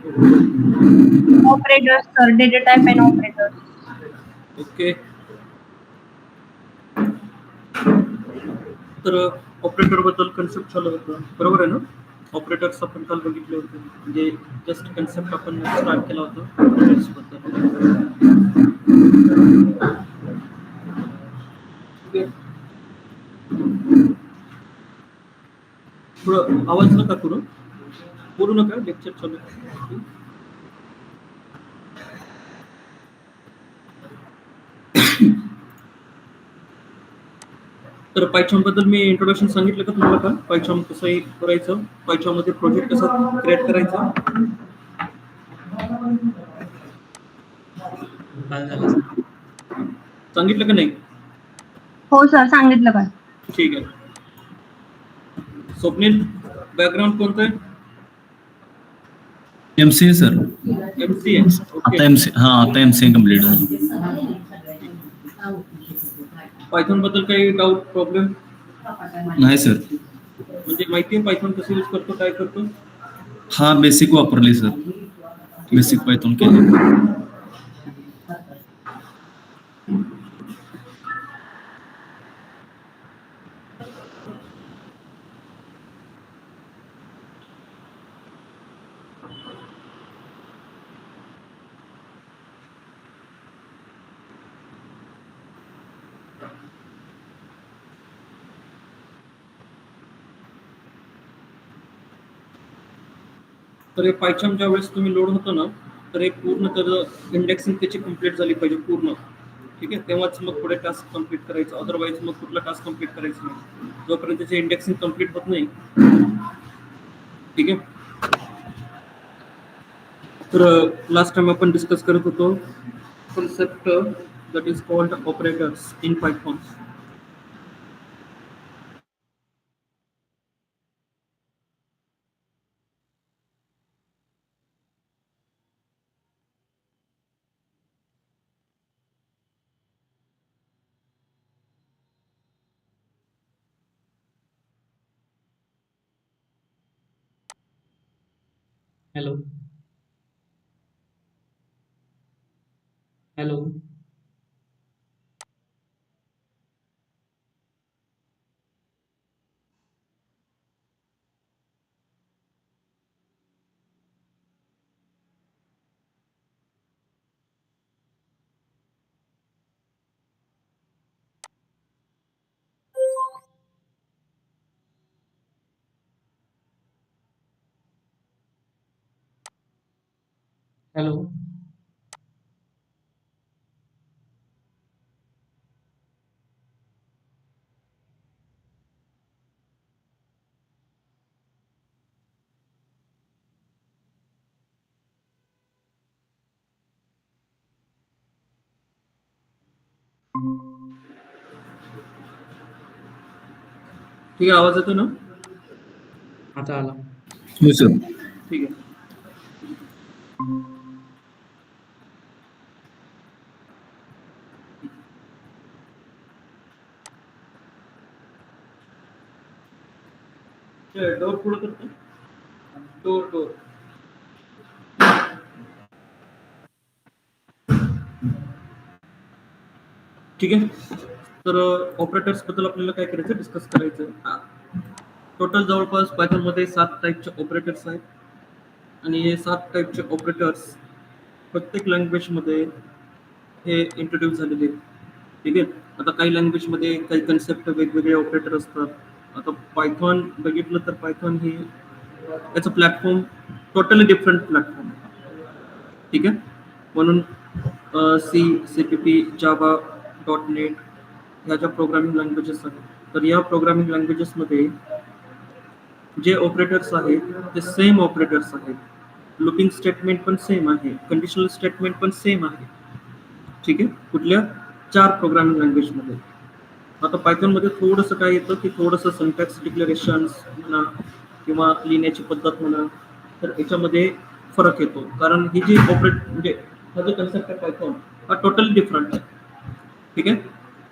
Operators, sir, data type and operators. Okay. तर operator बद्दल concept चालू होतं, बरोबर आहे ना? ऑपरेटर्स आपण काल बघितले होते, म्हणजे जस्ट कन्सेप्ट आपण स्टार्ट केला होता ऑपरेटर्स बद्दल. थोडं आवाज नका करू, बोलू नका, लेक्चर चालू आहे. तर पायथॉन बद्दल मी इंट्रोडक्शन सांगितलं का तुम्हाला का? पायथॉन कसं करायचं, पायथॉन मध्ये प्रोजेक्ट कसा क्रिएट करायचा. सांगितलं का नाही? हो सर, सांगितलं का? ठीक आहे. स्वप्नील, बॅकग्राऊंड कोणतं आहे? MCA sir. एमसीए. आता एमसीए कंप्लीट झालं. पायथॉन बद्दल काही डाऊट, प्रॉब्लेम नाही सर. म्हणजे माहिती आहे पायथॉन कसं यूज करतो, काय करतो? हा बेसिक वापरले सर, बेसिक पायथॉन केले. तर हे पायथॉन ज्या वेळेस तुम्ही लोड होतो ना, तर एक पूर्ण त्याचं इंडेक्सिंग त्याची कम्प्लीट झाली पाहिजे पूर्ण. ठीक आहे, तेव्हाच मग पुढे टास्क कम्प्लीट करायचं, अदरवाईज मग कुठला टास्क कम्प्लीट करायचं नाही जोपर्यंत त्याचे इंडेक्सिंग कम्प्लीट होत नाही. ठीक आहे. तर लास्ट टाइम आपण डिस्कस करत होतो concept that is called operators in Python. Hello hello hello ठीक आहे, आवाज येतो ना? आता आला. हो सर. ठीक आहे. डोर पुढे करतो, डोर. ठीक आहे. तर ऑपरेटर्स बद्दल आपल्याला काय करायचं, डिस्कस करायचं. टोटल जवळपास पायथॉन मध्ये 7 टाईपचे ऑपरेटर्स आहेत आणि हे 7 टाईपचे ऑपरेटर्स प्रत्येक लँग्वेजमध्ये हे इंट्रोड्यूस झालेले आहेत. ठीक आहे. आता काही लँग्वेजमध्ये काही कन्सेप्ट वेगवेगळे ऑपरेटर असतात. आता पायथॉन बघितलं तर पायथॉन ही याचं प्लॅटफॉर्म टोटली डिफरंट प्लॅटफॉर्म. ठीक आहे. म्हणून C++, जावा, .NET ह्या ज्या प्रोग्रामिंग लँग्वेजेस आहेत, तर या प्रोग्रामिंग लँग्वेजेसमध्ये जे ऑपरेटर्स आहेत ते सेम ऑपरेटर्स आहेत. लूपिंग स्टेटमेंट पण सेम आहे, कंडिशनल स्टेटमेंट पण सेम आहे. ठीक आहे. कुठल्या 4 प्रोग्रामिंग लँग्वेजमध्ये. आता पायथॉनमध्ये थोडंसं काय येतं की थोडंसं सिंटॅक्स डिक्लेरेशन्स म्हणा किंवा लिहिण्याची पद्धत म्हणा, तर याच्यामध्ये फरक येतो. कारण ही जी म्हणजे हा जो कन्सेप्ट आहे पायथॉन हा टोटली डिफरंट आहे. ठीक आहे.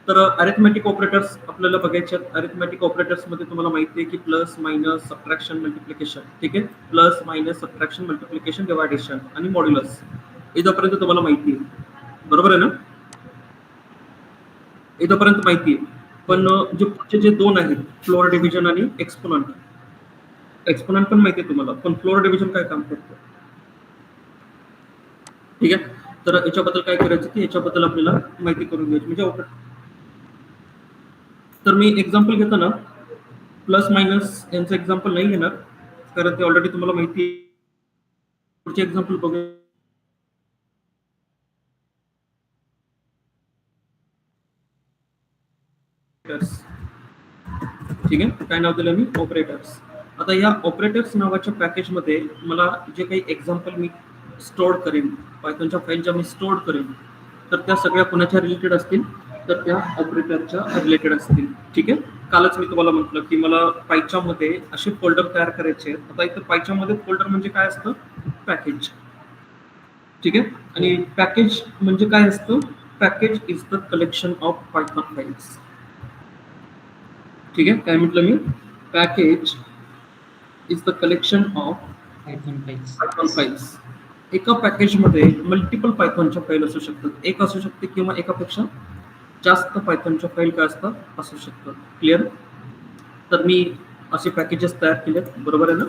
तर अरिथमेटिक ऑपरेटर्स आपल्याला बघायचे आहेत. अरिथमेटिक ऑपरेटर्स मध्ये तुम्हाला माहिती आहे की प्लस मायनस सबट्रॅक्शन मल्टिप्लिकेशन, ठीक आहे, plus minus subtraction multiplication deviation आणि मॉड्युलस इथपर्यंत तुम्हाला माहिती आहे, बरोबर आहे ना? इथपर्यंत माहिती आहे. पण जे पुढचे जे दोन आहेत फ्लोअर डिव्हिजन आणि एक्सपोनंट, एक्सपोनंट पण माहिती आहे तुम्हाला, पण फ्लोअर डिव्हिजन काय काम करतं, ठीक आहे. तर याच्याबद्दल काय करायचं की याच्याबद्दल आपल्याला माहिती करून घ्यायची. म्हणजे तर मी एक्झाम्पल घेतो ना, प्लस मायनस यांचं एक्झाम्पल नाही घेणार कारण ते ऑलरेडी तुम्हाला माहिती आहे. पुढचे एक्झाम्पल बघूया. ठीक आहे, काय नाव दिलं मी? ऑपरेटर्स. आता या ऑपरेटर्स नावाच्या पॅकेजमध्ये मला जे काही एक्झाम्पल मी स्टोअर करेन, पायथॉनच्या फाईलच्या मी स्टोअर करेन, तर त्या सगळ्या कोणाच्या रिलेटेड असतील, तर त्या ऑपरेटरच्या रिलेटेड असतील, ठीक आहे. कालच मी तुम्हाला म्हटलं की मला पायथॉनमध्ये असे फोल्डर तयार करायचे आहेत. आता इथं पायथॉनमध्ये फोल्डर म्हणजे काय असतं? पॅकेज, ठीक आहे. आणि पॅकेज म्हणजे काय असतं? Package is the collection of Python files, ठीक आहे. काय म्हटलं मी? Package is the collection of Python files. एका पॅकेजमध्ये मल्टिपल पायथॉनच्या फाईल असू शकतात, एक असू शकते किंवा एकापेक्षा जास्त पायथॉनच्या फाईल काय असतात असू शकतात. क्लिअर? तर मी असे पॅकेजेस तयार केलेत, बरोबर आहे ना?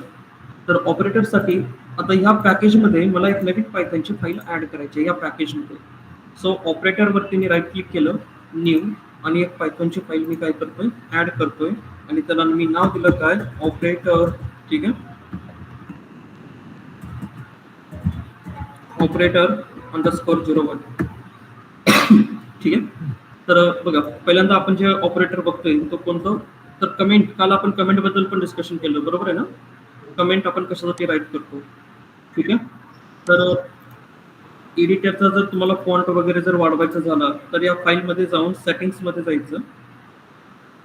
तर ऑपरेटरसाठी आता ह्या पॅकेजमध्ये मला एक नवीन पायथॉनची फाईल ऍड करायची आहे या पॅकेजमध्ये. सो ऑपरेटरवरती मी राईट क्लिक केलं, न्यू, आणि एक पायथॉनची फाईल मी काय करतोय? ऍड करतोय, आणि त्याला मी नाव दिलं काय? ऑपरेटर, ठीक आहे, ऑपरेटर _01, ठीक आहे. तर बघा, पहिल्यांदा आपण जे ऑपरेटर बघतोय तो कोणतं? तर कमेंट. काल आपण कमेंट बद्दल पण डिस्कशन केलं, बरोबर आहे ना? कमेंट आपण कशासाठी राईट करतो, ठीक आहे. तर एडिटरचा जर तुम्हाला फॉन्ट वगैरे जर वाढवायचा झाला तर या फाईलमध्ये जाऊन सेटिंग्समध्ये जायचं,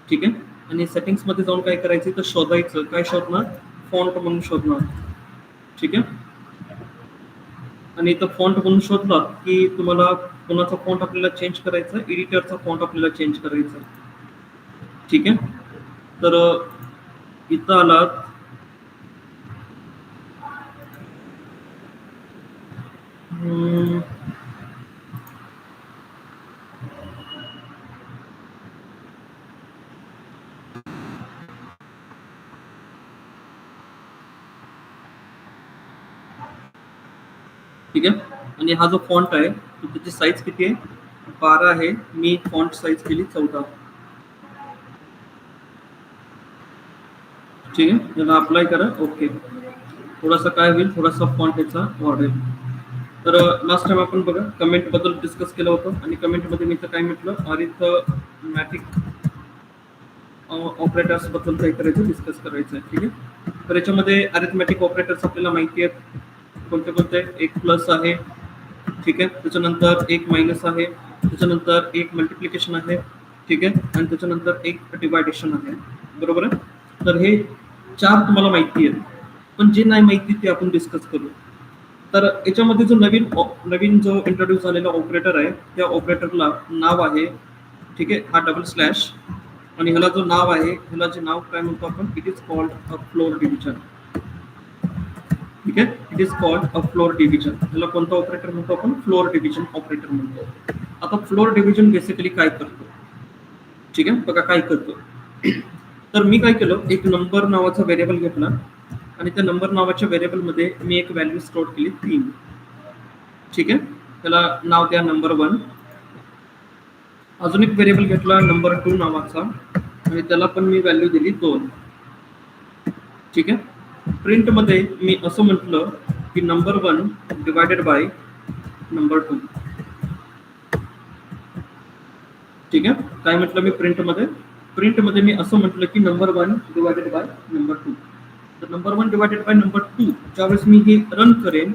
ठीक आहे. आणि सेटिंग्समध्ये जाऊन काय करायचं? तर शोधायचं. काय शोधणार? फॉन्ट म्हणून शोधणार, ठीक आहे. आणि इथं फॉन्ट म्हणून शोधला की तुम्हाला कोणाचा फॉन्ट आपल्याला चेंज करायचा? एडिटरचा फॉन्ट आपल्याला चेंज करायचा, ठीक आहे. तर इथं आलात, ठीक आहे. आणि हा जो फॉन्ट आहे त्याची साईज किती आहे? 12 आहे. मी फॉन्ट साईज केली 14, ठीक आहे. याला अप्लाय करा. ओके. थोडासा काय होईल? थोडासा फॉन्ट याचा वाढेल. तर लास्ट टाइम आपण बघा कमेंट बद्दल डिस्कस केलं होतं, आणि कमेंटमध्ये मी तर काय म्हटलं? अरिथमॅटिक ऑपरेटर्स बद्दल काय करायचं? डिस्कस करायचं आहे, ठीक आहे. तर याच्यामध्ये अरिथमॅटिक ऑपरेटर्स आपल्याला माहिती आहेत कोणते कोणते? एक प्लस आहे, ठीक आहे, त्याच्यानंतर एक मायनस आहे, त्याच्यानंतर एक मल्टिप्लिकेशन आहे, ठीक आहे, आणि त्याच्यानंतर एक डिवायडेशन आहे, बरोबर आहे. तर हे 4 तुम्हाला माहिती आहेत, पण जे नाही माहिती ते आपण डिस्कस करू. तर याच्यामध्ये जो नवीन जो इंट्रोड्यूस झालेला ऑपरेटर आहे त्या ऑपरेटरला नाव आहे, ठीक आहे, हा डबल स्लॅश, आणि ह्याला जो नाव आहे ह्याला जे नाव काय म्हणतो आपण? It is called a floor division, ठीक आहे. It is called a floor division. ह्याला कोणता ऑपरेटर म्हणतो आपण? फ्लोर डिव्हिजन ऑपरेटर म्हणतो. आता फ्लोर डिव्हिजन बेसिकली काय करतो, ठीक आहे. बघा काय करतो. तर मी काय केलं? एक नंबर नावाचा व्हेरिएबल घेतला, आणि त्या नंबर नावाच्या व्हेरिएबलमध्ये मी एक व्हॅल्यू स्टोअर केली 3, ठीक आहे. त्याला नाव द्या नंबर 1. अजून एक व्हेरिएबल घेतला नंबर 2 नावाचा, आणि त्याला पण मी व्हॅल्यू दिली 2, ठीक आहे. प्रिंटमध्ये मी असं म्हटलं की नंबर 1 डिवायडेड बाय नंबर 2, ठीक आहे. काय म्हटलं मी प्रिंटमध्ये मी असं म्हटलं की नंबर 1 डिवायडेड बाय नंबर 2. तर नंबर 1 डिवायडेड बाय नंबर 2 ज्यावेळेस मी हे रन करेन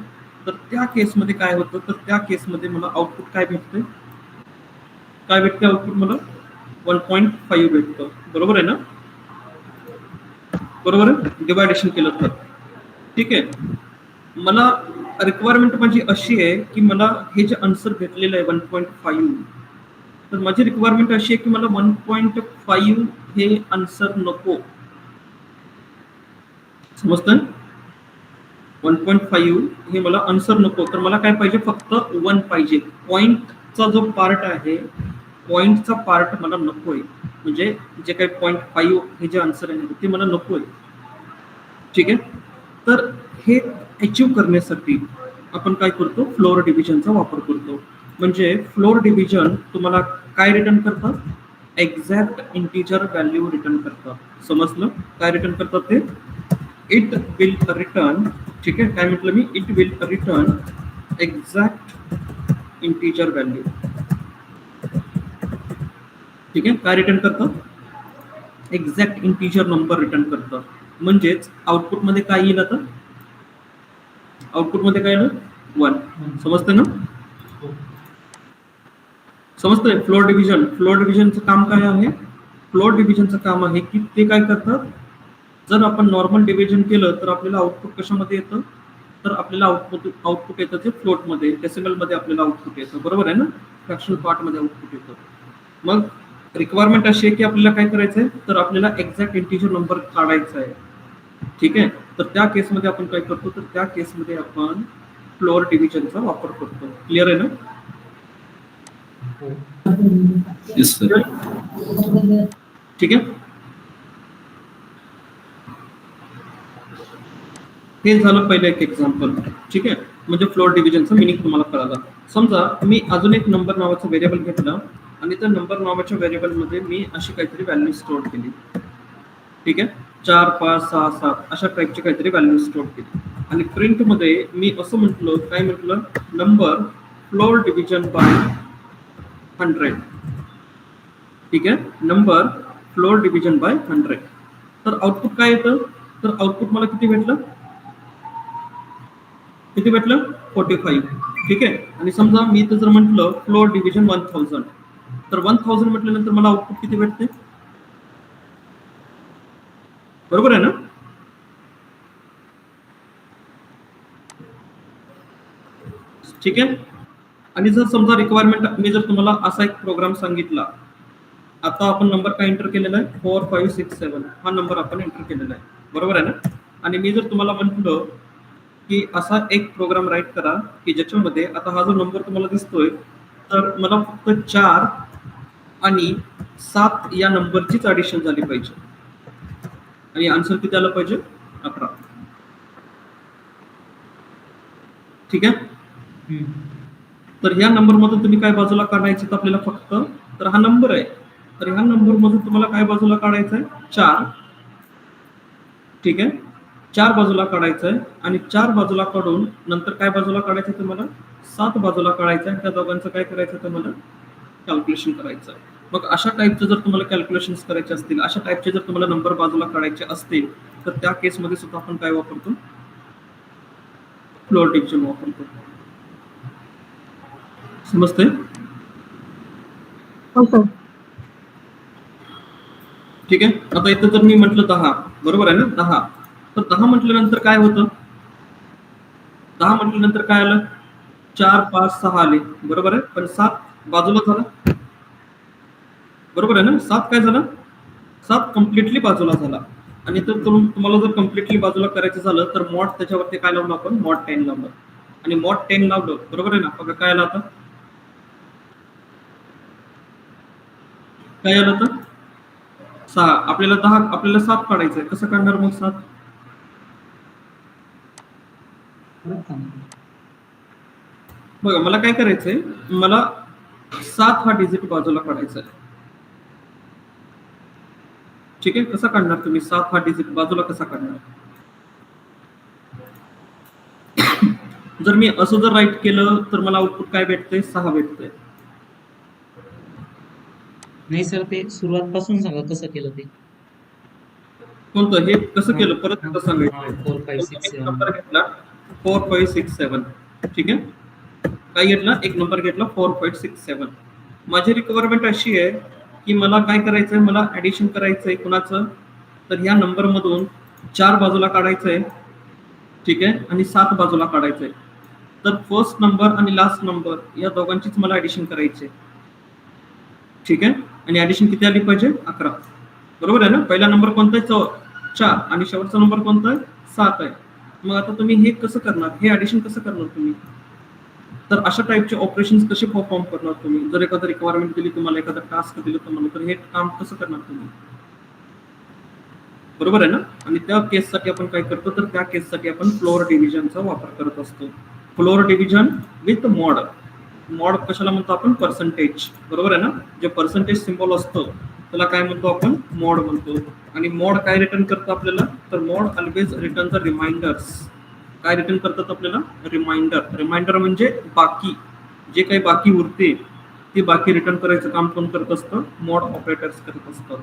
तर त्या केसमध्ये काय होतं? तर त्या केसमध्ये मला आउटपुट काय भेटते? काय भेटते आउटपुट? मला 1.5 भेटतं, बरोबर आहे ना? बरोबर आहे, डिवायडेशन केलं तर, ठीक आहे. मला रिक्वायरमेंट माझी अशी आहे की मला हे जे आन्सर भेटलेलं आहे 1.5, तर माझी रिक्वायरमेंट अशी आहे की मला 1.5 हे आन्सर नको. समजतं? 1.5 हे मला आन्सर नको. तर मला काय पाहिजे, फक्त 1 पाहिजे. पॉइंटचा जो पार्ट आहे, पॉइंटचा पार्ट मला नकोय. म्हणजे जे काही 0.5 हे जे आन्सर आहे ते मला नकोय. ठीक आहे. तर हे अचीव करण्यासाठी आपण काय करतो, फ्लोर डिव्हिजनचा वापर करतो. म्हणजे फ्लोर डिव्हिजन तुम्हाला काय रिटर्न करतं, एक्झॅक्ट इंटिजर व्हॅल्यू रिटर्न करतं. समजलं? काय रिटर्न करतात ते, इट विल रिटर्न. ठीक आहे, काय म्हटलं मी, it will return exact integer value. ठीक आहे, काय रिटर्न करतं, एक्झॅक्ट इंटिजर नंबर रिटर्न करतं. म्हणजेच आउटपुटमध्ये काय येईल, आता आउटपुटमध्ये काय येईल, 1. समजतं ना? समजतंय? फ्लोर डिव्हिजनचं काम काय आहे, फ्लोर डिव्हिजनचं काम आहे की ते काय करतात, जर आपण नॉर्मल डिव्हिजन केलं तर आपल्याला आउटपुट कशामध्ये येतं, तर आपल्याला आउटपुट येतं ते फ्लोटमध्ये, डेसिमलमध्ये आपल्याला आउटपुट येतं. बरोबर आहे ना? फ्रॅक्शनल पार्टमध्ये आउटपुट येतं. मग रिक्वायरमेंट अशी आहे की आपल्याला काय करायचं आहे, तर आपल्याला एक्झॅक्ट इंटिजर नंबर काढायचा आहे. ठीक आहे. तर त्या केसमध्ये आपण काय करतो, तर त्या केसमध्ये आपण फ्लोर डिव्हिजनचा वापर करतो. क्लिअर आहे ना? Yes sir. ठीक आहे. हे झालं पहिलं एक एक्झाम्पल. ठीक आहे, म्हणजे फ्लोर डिव्हिजनचं मिनिंग तुम्हाला कळालं. समजा मी अजून एक नंबर नावाचं व्हेरिएबल घेतलं आणि त्या नंबर नावाच्या व्हेरिएबलमध्ये मी अशी काहीतरी व्हॅल्यू स्टोअर केली. ठीक आहे, 4, 5, 6, 7 अशा टाईपची काहीतरी व्हॅल्यू स्टोअर केली आणि प्रिंटमध्ये मी असं म्हटलं, काय म्हटलं, नंबर फ्लोर डिव्हिजन बाय 100. ठीक आहे, नंबर फ्लोर डिव्हिजन बाय 100. तर आउटपुट काय येतं, तर आउटपुट मला किती भेटलं, 45. ठीक आहे. आणि समजा मी इथं जर म्हटलं फ्लोर डिव्हिजन 1000, तर 1000 म्हटल्यानंतर मला आउटपुट किती भेटते, बरोबर आहे ना? ठीक आहे. आणि जर समजा रिक्वायरमेंट, मी जर तुम्हाला असा एक प्रोग्राम सांगितला, आता आपण नंबर काय एंटर केलेला आहे, 4567 हा नंबर आपण एंटर केलेला आहे. बरोबर आहे ना? आणि मी जर तुम्हाला म्हटलं की असा एक प्रोग्राम राईट करा की ज्याच्यामध्ये आता हा जो नंबर तुम्हाला दिसतोय, तर मला फक्त 4 आणि 7 या नंबरचीच ऍडिशन झाली पाहिजे आणि आन्सर किती आलं पाहिजे, 11. ठीक आहे. तर ह्या नंबर मधून तुम्ही काय बाजूला काढायचे, तर आपल्याला फक्त, तर हा नंबर आहे, तर ह्या नंबर मधून तुम्हाला काय बाजूला काढायचं आहे, 4. ठीक आहे, 4 बाजूला काढायचं आहे आणि 4 बाजूला काढून नंतर काय बाजूला काढायचं आहे, तुम्हाला 7 बाजूला काढायचं आहे. त्या दोघांचं काय करायचं, तुम्हाला कॅल्क्युलेशन करायचं आहे. मग अशा टाईपचं जर तुम्हाला कॅल्क्युलेशन्स करायचे असतील, अशा टाईपचे जर तुम्हाला नंबर बाजूला काढायचे असतील, तर त्या केसमध्ये सुद्धा आपण काय वापरतो, फ्लोर डिव्हिजन वापरतो. समजतंय? हो सर. ठीक आहे. आता इथं जर मी म्हटलं 10, बरोबर आहे ना, 10, तर 10 म्हटल्यानंतर काय होतं, 10 म्हटल्यानंतर काय आलं, 4, 5, 6 आले, बरोबर आहे. पण 7 बाजूला झाला, बरोबर आहे ना, 7 काय झालं, 7 कम्प्लिटली बाजूला झाला. आणि तर तुम्हाला जर कम्प्लिटली बाजूला करायचं झालं तर मॉड त्याच्यावरती काय लावलं आपण, मॉड 10 लावलं आणि मॉड 10 लावलं, बरोबर आहे ना. बघा काय आलं, आता काय आलं, तर 6. आपल्याला 10, आपल्याला 7 काढायचं आहे, कसं काढणार मग 7, बघा मला काय करायचंय, मला 7 हा डिजिट बाजूला काढायचा आहे. ठीक आहे, कसा काढणार तुम्ही 7 हा डिजिट बाजूला कसा काढणार, जर मी असं जर राईट केलं तर मला आउटपुट काय भेटतंय, 6 भेटतंय. नाही सर, ते सुरुवातपासून सांगा कसं केलं ते. कोणतं, हे कसं केलं परत एकदा सांगायचं. 4, 5, 6, 7. नंबर घेतला 4, 5, 6, 7. ठीक आहे, काय घेतला, एक नंबर घेतला 4, 5, 6, 7. माझी रिक्वायरमेंट अशी आहे की मला काय करायचंय, मला ऍडिशन करायचंय कुणाचं, तर ह्या नंबर मधून 4 बाजूला काढायचंय. ठीक आहे, आणि 7 बाजूला काढायचंय. तर फर्स्ट नंबर आणि लास्ट नंबर या दोघांचीच मला ऍडिशन करायची. ठीक आहे. आणि ऍडिशन किती आली पाहिजे? 11. बरोबर आहे ना. पहिला नंबर कोणता आहे? 4 आणि शेवटचा नंबर कोणता आहे? 7 आहे. मग आता तुम्ही हे कसं करणार? हे ऍडिशन कसं करणार तुम्ही? तर अशा टाईपचे ऑपरेशन्स कसे परफॉर्म करणार तुम्ही? जर एखादं रिक्वायरमेंट दिली तुम्हाला, एखादं टास्क दिलं तुम्हाला, तर हे काम कसं करणार तुम्ही? बरोबर आहे ना. आणि त्या केससाठी आपण काय करतो, तर त्या केससाठी आपण फ्लोअर डिव्हिजनचा वापर करत असतो. Floor division with mod. Mod कशाला म्हणतो आपण? पर्सेंटेज. बरोबर आहे ना. जे पर्सेंटेज सिम्बॉल असतं त्याला काय म्हणतो आपण? मॉड म्हणतो. आणि मॉड काय रिटर्न करतं आपल्याला? तर mod always return the reminders. काय रिटर्न करतात आपल्याला? रिमाइंडर. रिमाइंडर म्हणजे बाकी, जे काही बाकी उरते ती बाकी रिटर्न करायचं काम कोण करत असतं? मॉड ऑपरेटर्स करत असतं.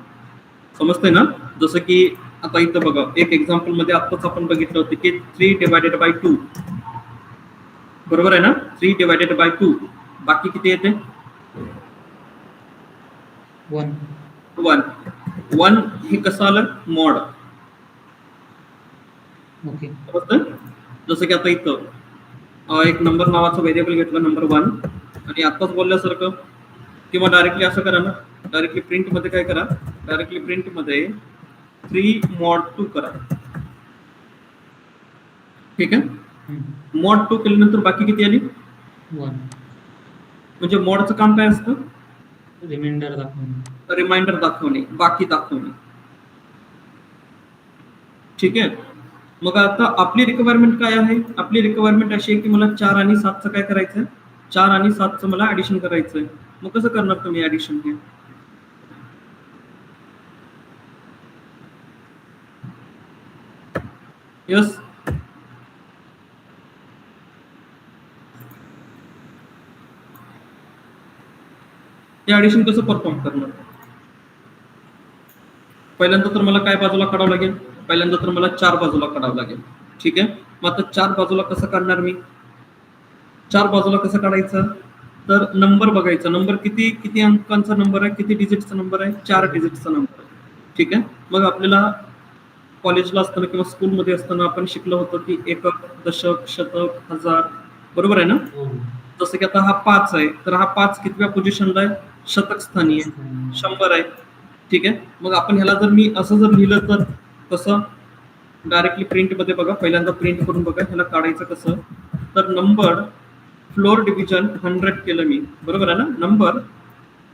समजतंय ना. जसं की आता इथं बघा, एक एक्झाम्पल मध्ये आत्ताच आपण बघितलं होतं की 3/2. बरोबर आहे ना. 3/2. बाकी किती येते? 1. हे कसं आलं? मॉड. ओके. समजतंय. जसं की आता इथं एक नंबर नावाचा व्हेरिएबल घेतला, नंबर 1, आणि आत्ताच बोलल्यासारखं, किंवा डायरेक्टली असं करा ना, डायरेक्टली प्रिंट मध्ये काय करा? डायरेक्टली प्रिंट मध्ये 3 mod 2 करा. ठीक आहे. mod 2 केल्यानंतर बाकी किती आली? 1. म्हणजे मॉडचं काम काय असतं? रिमाइंडर दाखवणे. रिमाइंडर दाखवणे, बाकी दाखवणे. ठीक आहे. मग आता आपली रिक्वायरमेंट काय आहे? आपली रिक्वायरमेंट अशी आहे की मला 4 आणि 7चं काय करायचंय? 4 आणि 7चं मला ऍडिशन करायचंय. मग कसं करणार तुम्ही ऍडिशन? हे यस, हे ऍडिशन कसं परफॉर्म करणार? पहिल्यांदा तर मला काय बाजूला काढावं लागेल? पहिल्यांदा तर मला 4 बाजूला काढावं लागेल. ठीक आहे. मग आता 4 बाजूला कसं काढणार मी? 4 बाजूला कसं काढायचं? तर नंबर बघायचा. नंबर किती अंकांचा नंबर आहे? किती डिजिटचा नंबर आहे? 4 डिजिटचा नंबर आहे. ठीक आहे. मग आपल्याला कॉलेजला असताना किंवा स्कूलमध्ये असताना आपण शिकलो होतो की एकक, दशक, शतक, हजार. बरोबर आहे ना. जसं की आता हा 5 आहे, तर हा 5 कितव्या पोझिशनला आहे? शतक स्थानी आहे. 100 आहे. ठीक आहे. मग आपण ह्याला जर मी असं जर लिहिलं तर कसं? डायरेक्टली प्रिंट मध्ये बघा, पहिल्यांदा प्रिंट करून बघा ह्याला काढायचं कसं. तर नंबर फ्लोर डिव्हिजन 100 केलं मी. बरोबर आहे ना. नंबर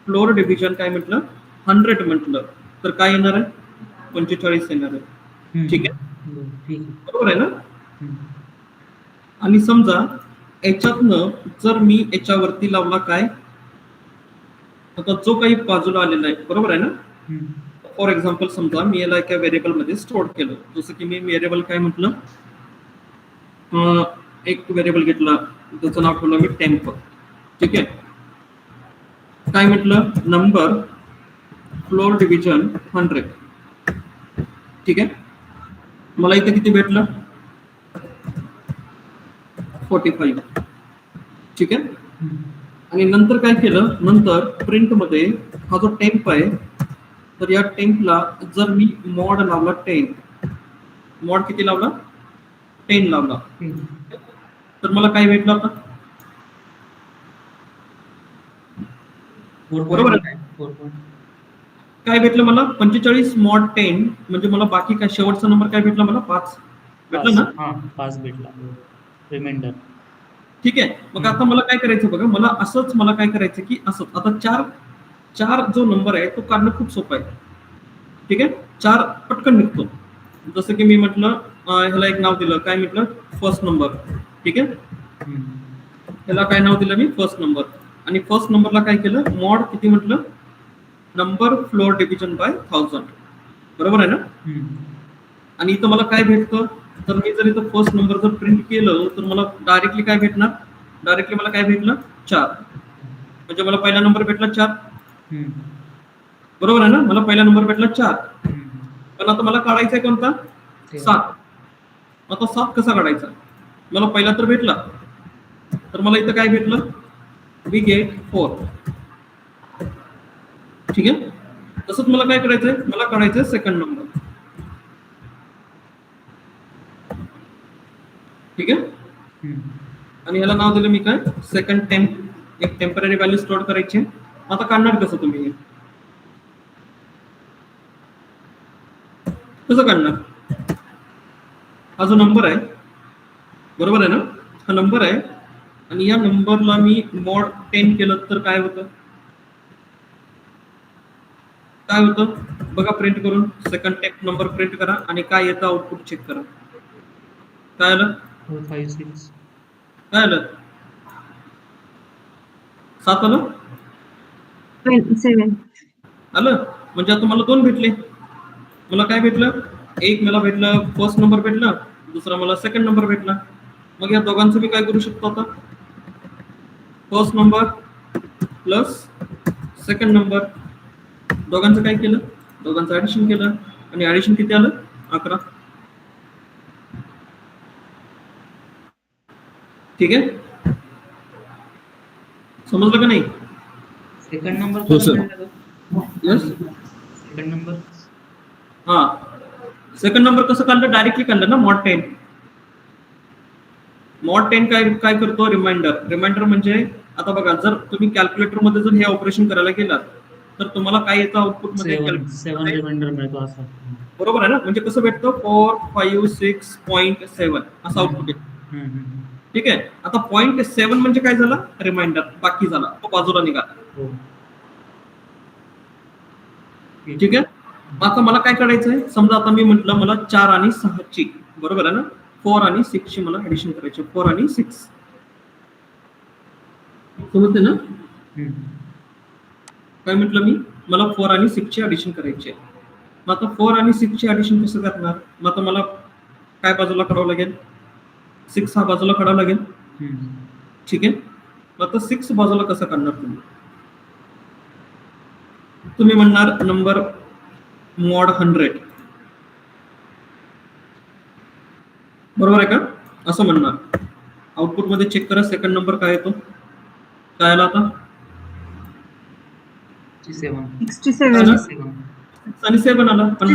फ्लोर डिव्हिजन काय म्हटलं? 100 म्हटलं, तर काय येणार आहे? 45 येणार आहे. ठीक आहे. बरोबर आहे ना. आणि समजा याच्यातनं जर मी याच्यावरती लावला काय, आता जो काही बाजूला आलेला आहे, बरोबर आहे ना. फॉर एक्झाम्पल समजा मी याला एका व्हेरिएबल मध्ये स्टोअर केलं. जसं की मी व्हेरिएबल काय म्हटलं, एक व्हेरिएबल घेतला, त्याचं नाव ठेवलं मी टेम्प. ठीक आहे. काय म्हटलं? Number floor division 100. ठीक आहे. मला इथे किती भेटलं? 45. ठीक आहे. आणि नंतर काय केलं? नंतर प्रिंट मध्ये हा जो टेम्प आहे, तर या टेम्पला जर मी मॉड लावला 10, मॉड किती लावला? 10 लावला, तर मला काय भेटलं आता? बरोबर आहे. काय भेटलं मला? 45 मॉड 10. म्हणजे मला बाकी काय शेवटचा नंबर काय भेटला? मला 5 भेटलं ना. 5 भेटला रिमाइंडर. ठीक आहे. मग आता मला काय करायचं बघा, मला काय करायचं की असं आता 4 जो नंबर आहे तो काढणं खूप सोपं आहे. ठीक आहे. 4 पटकन निघतो. जसं की मी म्हटलं, ह्याला एक नाव दिलं, काय म्हटलं? First number. ठीक आहे. ह्याला काय नाव दिलं मी? First number. आणि फर्स्ट नंबरला काय केलं? मॉड किती म्हटलं? Number floor division by 1000. बरोबर आहे ना. आणि इथं मला काय भेटतं? तर मी जर इथं फर्स्ट नंबर जर प्रिंट केलं तर मला डायरेक्टली काय भेटणार? डायरेक्टली मला काय भेटलं? 4. म्हणजे मला पहिला नंबर भेटला 4. बरोबर आहे ना. मला पहिला नंबर भेटला 4. पण आता मला काढायचा आहे कोणता? 7. आता 7 कसा काढायचा? मला पहिला तर भेटला, तर मला इथं काय भेटलं? We get 4. ठीक आहे. तसंच मला काय करायचंय? मला काढायचंय सेकंड नंबर. ठीक आहे. आणि ह्याला नाव दिलं मी काय? Second temp. एक टेम्पररी व्हॅल्यू स्टोअर करायची. आता काढणार कसं तुम्ही हे? कसं काढणार? हा जो नंबर आहे बरोबर आहे ना, हा नंबर आहे आणि या नंबरला मी mod 10 केलं तर काय होतं? काय होतं बघा, प्रिंट करून सेकंड टेक नंबर प्रिंट करा आणि काय येतं आउटपुट चेक करा. काय आलं? 456. काय आलं? 7 आलं? 7. आलं. म्हणजे आता मला 2 भेटले. मला काय भेटलं? एक मला भेटलं फर्स्ट नंबर भेटला, दुसरा मला सेकंड नंबर भेटला. मग या दोघांचं मी काय करू शकतो आता? First number plus second number, दोघांचं काय केलं? दोघांचं ऍडिशन केलं आणि ऍडिशन किती आलं? 11. ठीक आहे, समजलं का नाही? सेकंड नंबर हो, कसं sir. काढला? यस. सेकंड नंबर हा, सेकंड नंबर कसं काढलं? डायरेक्टली काढलं ना, mod 10. mod 10 काय करतो? रिमाइंडर म्हणजे आता बघा, जर तुम्ही कॅल्क्युलेटर मध्ये जर हे ऑपरेशन करायला गेलात तर तुम्हाला काय येतं आउटपुट मध्ये? 7 रिमाइंडर मिळतो असा. बरोबर आहे ना, म्हणजे कसं भेटतं? 456.7 असं आउटपुट येतं. हम्म, हम्म. ठीक आहे, आता 0.7 म्हणजे काय झाला? रिमाइंडर, बाकी झाला, तो बाजूला निघाला. हो. ठीक आहे, आता मला काय करायचंय? समजा आता मी म्हटलं मला 4 आणि 6 ची, बरोबर आहे ना, 4 आणि 6 ची मला ऍडिशन करायची. 4 आणि 6 समजते ना? हम्म. काय म्हटलं मी? मला 4 आणि 6 ची ऍडिशन करायची आहे. मग आता 4 आणि 6 ची ऍडिशन कसं करणार? मग आता मला काय बाजूला काढावं लागेल? 6 हा बाजूला काढावं लागेल. हम्म. ठीक आहे, मग आता 6 बाजूला कसं काढणार तुम्ही? तुम्ही म्हणणार नंबर mod 100, बरोबर आहे का? असं म्हणणार. आउटपुट मध्ये चेक करा, सेकंड नंबर काय येतो? काय आला आता? 67. आला? 7. 6 आणि 7 आला, पण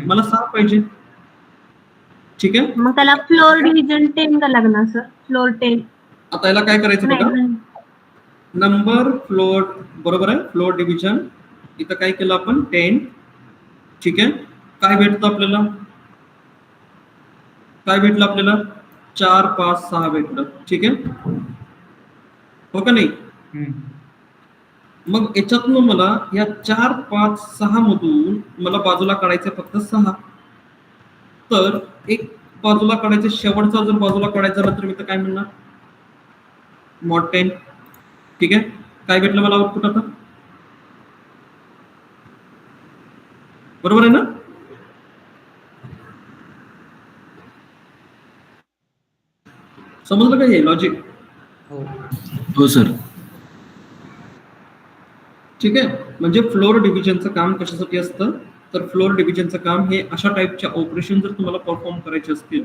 मला 6 पाहिजे. ठीक आहे, मग त्याला फ्लोर डिव्हिजन 10 का लागणार सर? फ्लोर 10. आता याला काय करायचं बघा, नाही. नंबर फ्लोर, बरोबर आहे, फ्लोर डिव्हिजन. इथं काय केलं आपण? 10. ठीक आहे, काय भेटतं आपल्याला? काय भेटलं आपल्याला? 4, 5, 6 भेटलं. ठीक आहे, हो का नाही? हम्म. मग याच्यातनं मला या 4, 5, 6 मधून मला बाजूला काढायचं फक्त 6. तर एक बाजूला काढायचं, शेवटचा जर बाजूला काढायचा झाला तर मी तर काय म्हणणार? mod 10. ठीक आहे, काय भेटलं मला आउटपुट आता? बरोबर आहे ना? समजलं का हे लॉजिक? हो. हो सर. ठीक आहे, म्हणजे फ्लोर डिव्हिजनचं काम कशासाठी असतं? तर फ्लोर डिव्हिजनचं काम हे अशा टाईपच्या ऑपरेशन जर तुम्हाला परफॉर्म करायचे असतील,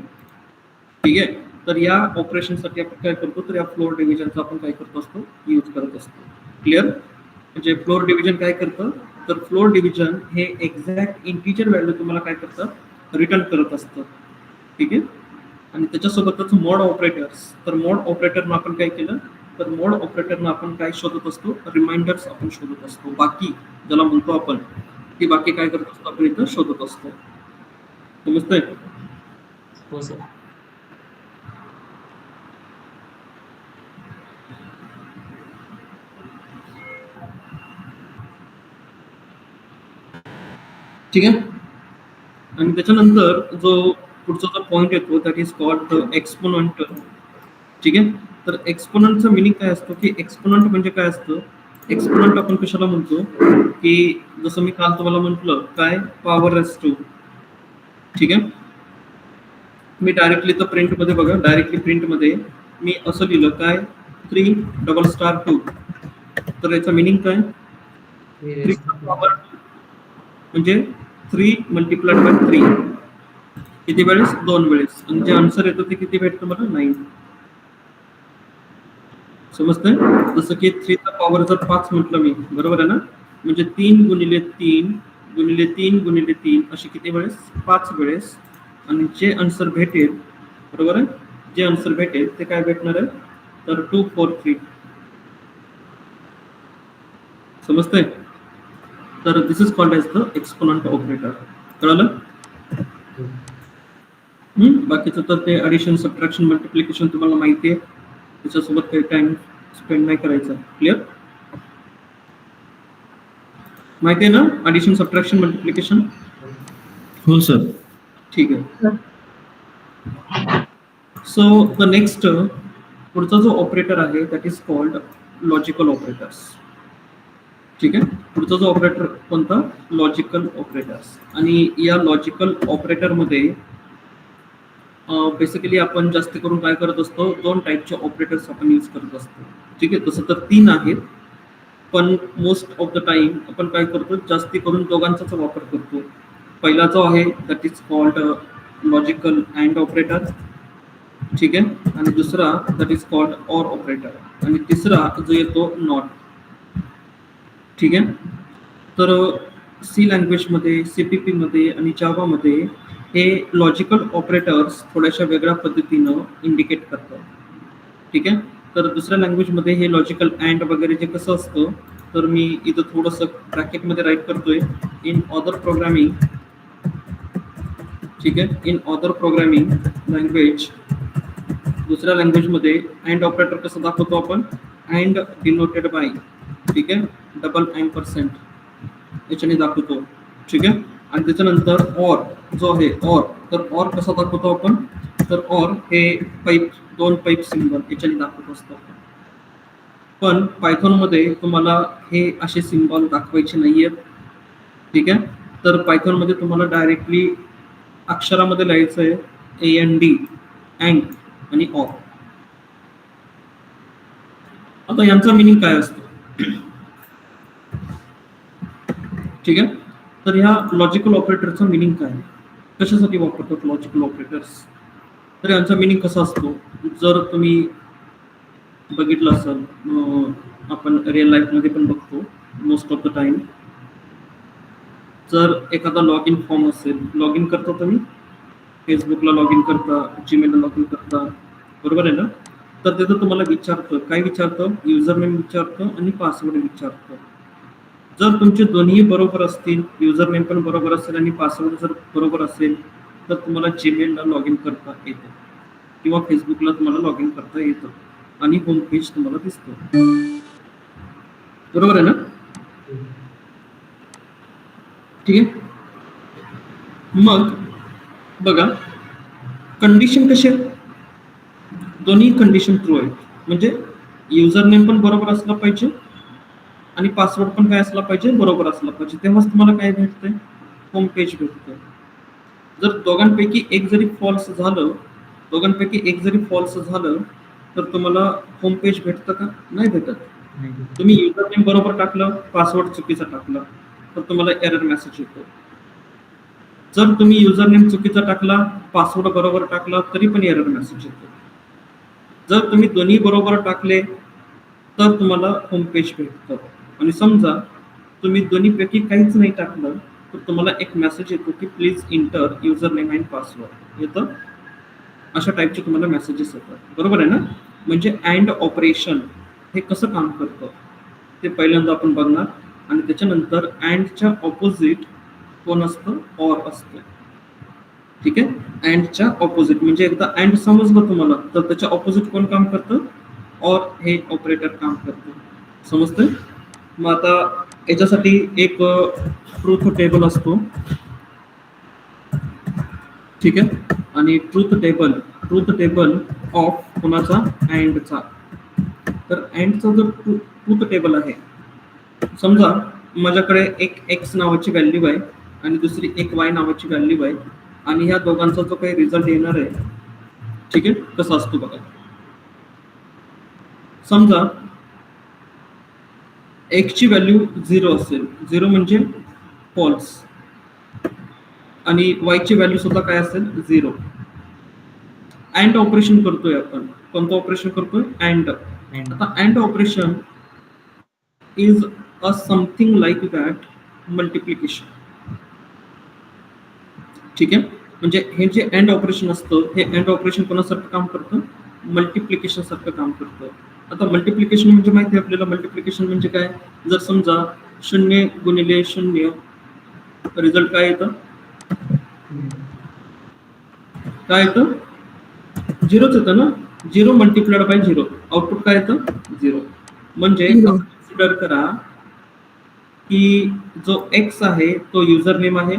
ठीक आहे, तर या ऑपरेशनसाठी आपण काय करतो? तर या फ्लोर डिव्हिजनचा आपण काय करत असतो? यूज करत असतो. क्लिअर? म्हणजे फ्लोर डिव्हिजन काय करतं? तर फ्लोर डिव्हिजन हे एक्झॅक्ट इंटिजर व्हॅल्यू तुम्हाला काय करतं? रिटर्न करत असतं. ठीक आहे, आणि त्याच्यासोबतच मोड ऑपरेटर्स. तर मोड ऑपरेटरनं आपण काय केलं? तर मोड ऑपरेटरनं आपण काय शोधत असतो? रिमाइंडर्स आपण शोधत असतो. बाकी ज्याला म्हणतो आपण, की बाकी काय करत असतो? आपण इथं शोधत असतो. समजतंय? हो सर. ठीक आहे, आणि त्याच्यानंतर जो पुढचा जो पॉईंट येतो that is called the exponent. ठीक आहे, तर एक्सपोनंटचं मिनिंग काय असतं? की एक्सपोनंट म्हणजे काय असतं? एक्सपोनंट आपण कशाला म्हणतो? की जसं मी काल तुम्हाला म्हटलं, काय? Power raise to. ठीक आहे, मी डायरेक्टली तर प्रिंटमध्ये बघा, डायरेक्टली प्रिंटमध्ये मी असं लिहिलं, काय? 3 2. तर याचं मिनिंग काय? 3 पॉवर म्हणजे 3 मल्टिप्लाइड बाय 3. किती वेळेस? 2 वेळेस. आणि जे आन्सर येतं ते किती भेटतं मला? 9. समजतंय? जसं की 3 चा पॉवर जर 5 म्हटलं मी, बरोबर आहे ना, म्हणजे 3 गुणिले 3 गुणिले 3 गुणिले 3 अशी किती वेळेस? 5 वेळेस. आणि जे आन्सर भेटेल, बरोबर आहे, जे आन्सर भेटेल ते काय भेटणार आहे? तर 243. समजतंय? तर this is called as the exponent operator. कळलं? बाकीचं तर ते ॲडिशन, सबट्रॅक्शन, मल्टिप्लिकेशन तुम्हाला माहिती आहे, त्याच्यासोबत काही टाइम स्पेंड नाही करायचा. क्लिअर? माहिती आहे ना ॲडिशन, सबट्रॅक्शन, मल्टिप्लिकेशन? हो सर. ठीक आहे. सो द नेक्स्ट पुढचा जो ऑपरेटर आहे that is called logical operators. ठीक आहे. पुढचा जो ऑपरेटर कोणता? Logical operators. आणि या लॉजिकल ऑपरेटरमध्ये बेसिकली आपण जास्त करून काय करत असतो, 2 टाईपचे ऑपरेटर्स आपण यूज करत असतो. ठीक आहे. तसं तर 3 आहेत, पण मोस्ट ऑफ द टाइम आपण काय करतो, जास्ती करून दोघांचाच वापर करतो. पहिला जो आहे that is called logical and operator. ठीक आहे. आणि दुसरा that is called or operator. आणि तिसरा जो येतो नॉट. ठीक आहे. तर सी लँग्वेजमध्ये, CPP मध्ये आणि जावामध्ये हे लॉजिकल ऑपरेटर्स थोड्याशा वेगळ्या पद्धतीनं इंडिकेट करतात. ठीक आहे. तर दुसऱ्या लँग्वेजमध्ये हे लॉजिकल अँड वगैरे जे कसं असतं, तर मी इथं थोडंसं ब्रॅकेटमध्ये राईट करतोय, इन अदर प्रोग्रामिंग. ठीक आहे. इन अदर प्रोग्रामिंग लँग्वेज, दुसऱ्या लँग्वेजमध्ये अँड ऑपरेटर कसं दाखवतो आपण, अँड डिनोटेड बाय, ठीक आहे, डबल $% याच्याने दाखवतो. ठीक आहे. आणि त्याच्यानंतर ऑर जो आहे ऑर, तर ऑर कसा दाखवतो आपण, तर ऑर हे पाईप, 2 पाईप सिम्बॉल याच्याने दाखवत असतो. पण पायथॉनमध्ये तुम्हाला हे असे सिम्बॉल दाखवायचे नाही आहेत. ठीक आहे. तर पायथॉनमध्ये तुम्हाला डायरेक्टली अक्षरामध्ये लिहायचं आहे AND, अँड आणि ऑर. आता यांचा मिनिंग काय असतो? ठीक आहे. तर ह्या लॉजिकल ऑपरेटरचा मिनिंग काय आहे, कशासाठी वापरतात लॉजिकल ऑपरेटर्स? तर यांचा मिनिंग कसा असतो, जर तुम्ही बघितलं असेल, आपण रिअल लाईफमध्ये पण बघतो मोस्ट ऑफ द टाइम, जर एखादा लॉग इन फॉर्म असेल, लॉग इन करता तुम्ही फेसबुकला लॉग इन करता, जीमेलला लॉग इन करता, बरोबर आहे ना? तर तिथं तुम्हाला विचारतं, काय विचारतं, युजर नेम विचारतं आणि पासवर्ड विचारतं. जर तुमचे दोन्ही बरोबर असतील, युजर नेम पण बरोबर असेल आणि पासवर्ड जर बरोबर असेल, तर तुम्हाला जीमेलला लॉग इन करता येतं किंवा फेसबुकला तुम्हाला लॉग इन करता येतं आणि होम पेज तुम्हाला दिसतं. बरोबर आहे ना? ठीक आहे. मग बघा, कंडिशन कशी आहे, दोन्ही कंडिशन ट्रू आहेत. म्हणजे युजर नेम पण बरोबर असला पाहिजे आणि पासवर्ड पण काय असला पाहिजे, बरोबर असला पाहिजे. तेव्हाच तुम्हाला काय भेटतंय, होम पेज भेटतं. जर दोघांपैकी एक जरी फॉल्स झालं, तर तुम्हाला होम पेज भेटतं का? नाही भेटत. तुम्ही युजर नेम बरोबर टाकलं, पासवर्ड चुकीचा टाकला, तर तुम्हाला एरर मेसेज येतो. जर तुम्ही युजर नेम चुकीचा टाकला, पासवर्ड बरोबर टाकला, तरी पण एरर मेसेज येतो. जर तुम्ही दोन्ही बरोबर टाकले, तर तुम्हाला होम पेज भेटतं. आणि समजा तुम्ही दोन्हीपैकी काहीच नाही टाकलं, तर तुम्हाला एक मेसेज येतो की please inter user name and password येतं. अशा टाईपचे तुम्हाला मेसेजेस येतात. बरोबर आहे ना? म्हणजे अँड ऑपरेशन हे कसं काम करतं ते पहिल्यांदा आपण बघणार आणि त्याच्यानंतर अँडच्या ऑपोजिट कोण असतं, ऑर असतं. ठीक आहे. अँडच्या ऑपोजिट म्हणजे एकदा अँड समजलं तुम्हाला, तर त्याच्या ऑपोजिट कोण काम करतं, ऑर हे ऑपरेटर काम करतं. समजतंय? मग आता याच्यासाठी एक ट्रूथ टेबल असतो. ठीक आहे. आणि ट्रूथ टेबल ऑफ कोणाचा, अँडचा. तर अँडचा जो ट्रूथ टेबल आहे, समजा माझ्याकडे एक एक्स नावाची व्हॅल्यू आहे आणि दुसरी एक वाय नावाची व्हॅल्यू आहे आणि ह्या दोघांचा जो काही रिझल्ट येणार आहे, ठीक आहे, कसा असतो बघा. समजा एक्सची व्हॅल्यू 0 असेल, 0 म्हणजे फॉल्स, आणि वायची व्हॅल्यू सुद्धा काय असेल, 0. अँड ऑपरेशन करतोय आपण. कोणतं ऑपरेशन करतोय, अँड. आता and operation is a something like that multiplication. ठीक आहे. म्हणजे हे जे अँड ऑपरेशन असतं, हे अँड ऑपरेशन कोणासारखं काम करतं, मल्टिप्लिकेशन सारखं काम करतं. आता मल्टिप्लिकेशन म्हणजे माहिती आहे आपल्याला, मल्टिप्लिकेशन म्हणजे काय, जर समजा 0 गुणिले 0 रिझल्ट काय येतं, काय येतं, 0च येतं ना, 0 मल्टिप्लाइड बाय 0, आउटपुट काय येतं 0. म्हणजे कन्सिडर करा की जो x आहे तो युजर नेम आहे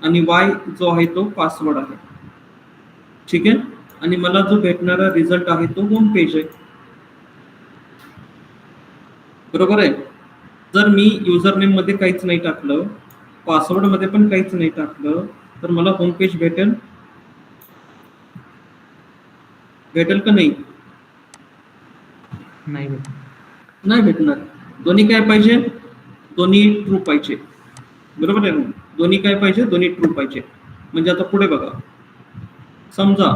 आणि y जो आहे तो पासवर्ड आहे. ठीक आहे, आणि मला जो भेटणारा रिझल्ट आहे तो होम पेज आहे. बरोबर आहे. जर मी युजर नेम मध्ये काहीच नाही टाकलं, पासवर्ड मध्ये पण काहीच नाही टाकलं, तर मला होम पेज भेटेल का नाही? नाही भेटणार. दोन्ही काय पाहिजे, दोन्ही ट्रू पाहिजे. बरोबर आहे ना, दोन्ही काय पाहिजे, दोन्ही ट्रू पाहिजे. म्हणजे आता पुढे बघा, समजा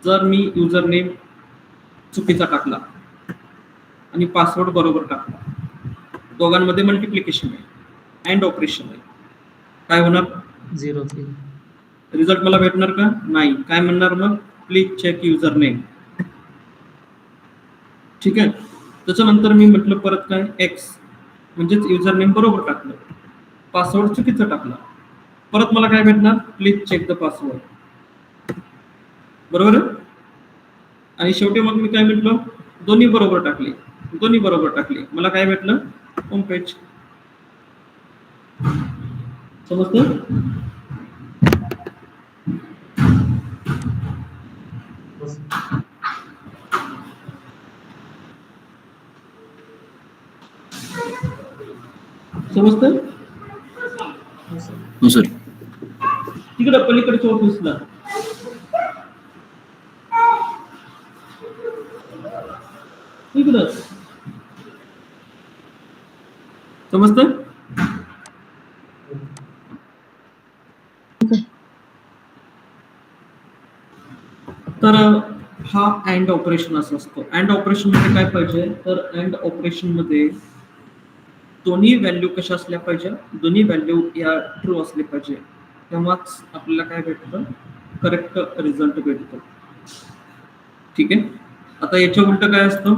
जर मी युजर नेम चुकीचा टाकला आणि पासवर्ड बरोबर टाकला, दोघांमध्ये मल्टिप्लिकेशन आहे, अँड ऑपरेशन आहे, काय होणार, 0. रिझल्ट मला भेटणार का नाही. काय म्हणणार मग, प्लीज चेक युजर नेम. ठीक आहे, त्याच्यानंतर मी म्हटलं परत काय, एक्स म्हणजेच युजर नेम बरोबर टाकलं, पासवर्ड चुकीचं टाकला, परत मला काय भेटणार, प्लीज चेक द पासवर्ड. बरोबर आहे. आणि शेवटी मग मी काय म्हटलं, दोन्ही बरोबर टाकले, मला काय भेटलं, होम पेज. समजतं. समजतं. हो सर. तिकडं पलीकडच्या ऑफिसला तिकडं. समजतं. तर हा अँड ऑपरेशन असं असतो. अँड ऑपरेशन मध्ये काय पाहिजे, तर अँड ऑपरेशन मध्ये दोन्ही व्हॅल्यू कशा असल्या पाहिजे, दोन्ही व्हॅल्यू या ट्रू असले पाहिजे, तेव्हाच आपल्याला काय भेटतं, करेक्ट रिझल्ट भेटतो. ठीक आहे. आता याच्या उलट काय असतं,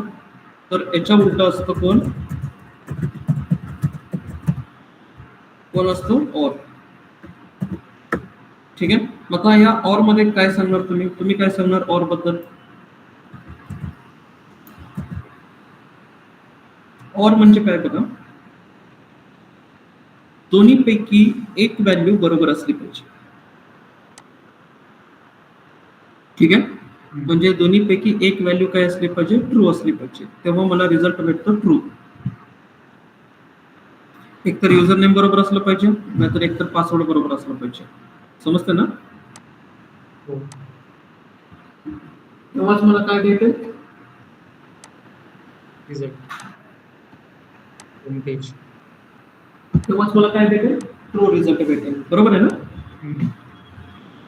तर याच्या उलट असतं कोण असतो, ऑर. ठीक आहे. मग या ऑर मध्ये काय सांगणार तुम्ही काय सांगणार ऑर बद्दल. ऑर म्हणजे काय बघा, दोन्ही पैकी एक व्हॅल्यू बरोबर असली पाहिजे. ठीक आहे, म्हणजे दोन्ही पैकी एक व्हॅल्यू काय असली पाहिजे, ट्रू असली पाहिजे, तेव्हा मला रिझल्ट भेटतो ट्रू. एकतर युजर नेम बरोबर असलं पाहिजे, नाहीतर एकतर पासवर्ड बरोबर असलं पाहिजे. समजतं ना. तेव्हाच मला काय भेटेल, होम पेज. तेव्हाच मला काय भेटेल, ट्रू रिझल्ट भेटेल. बरोबर आहे ना.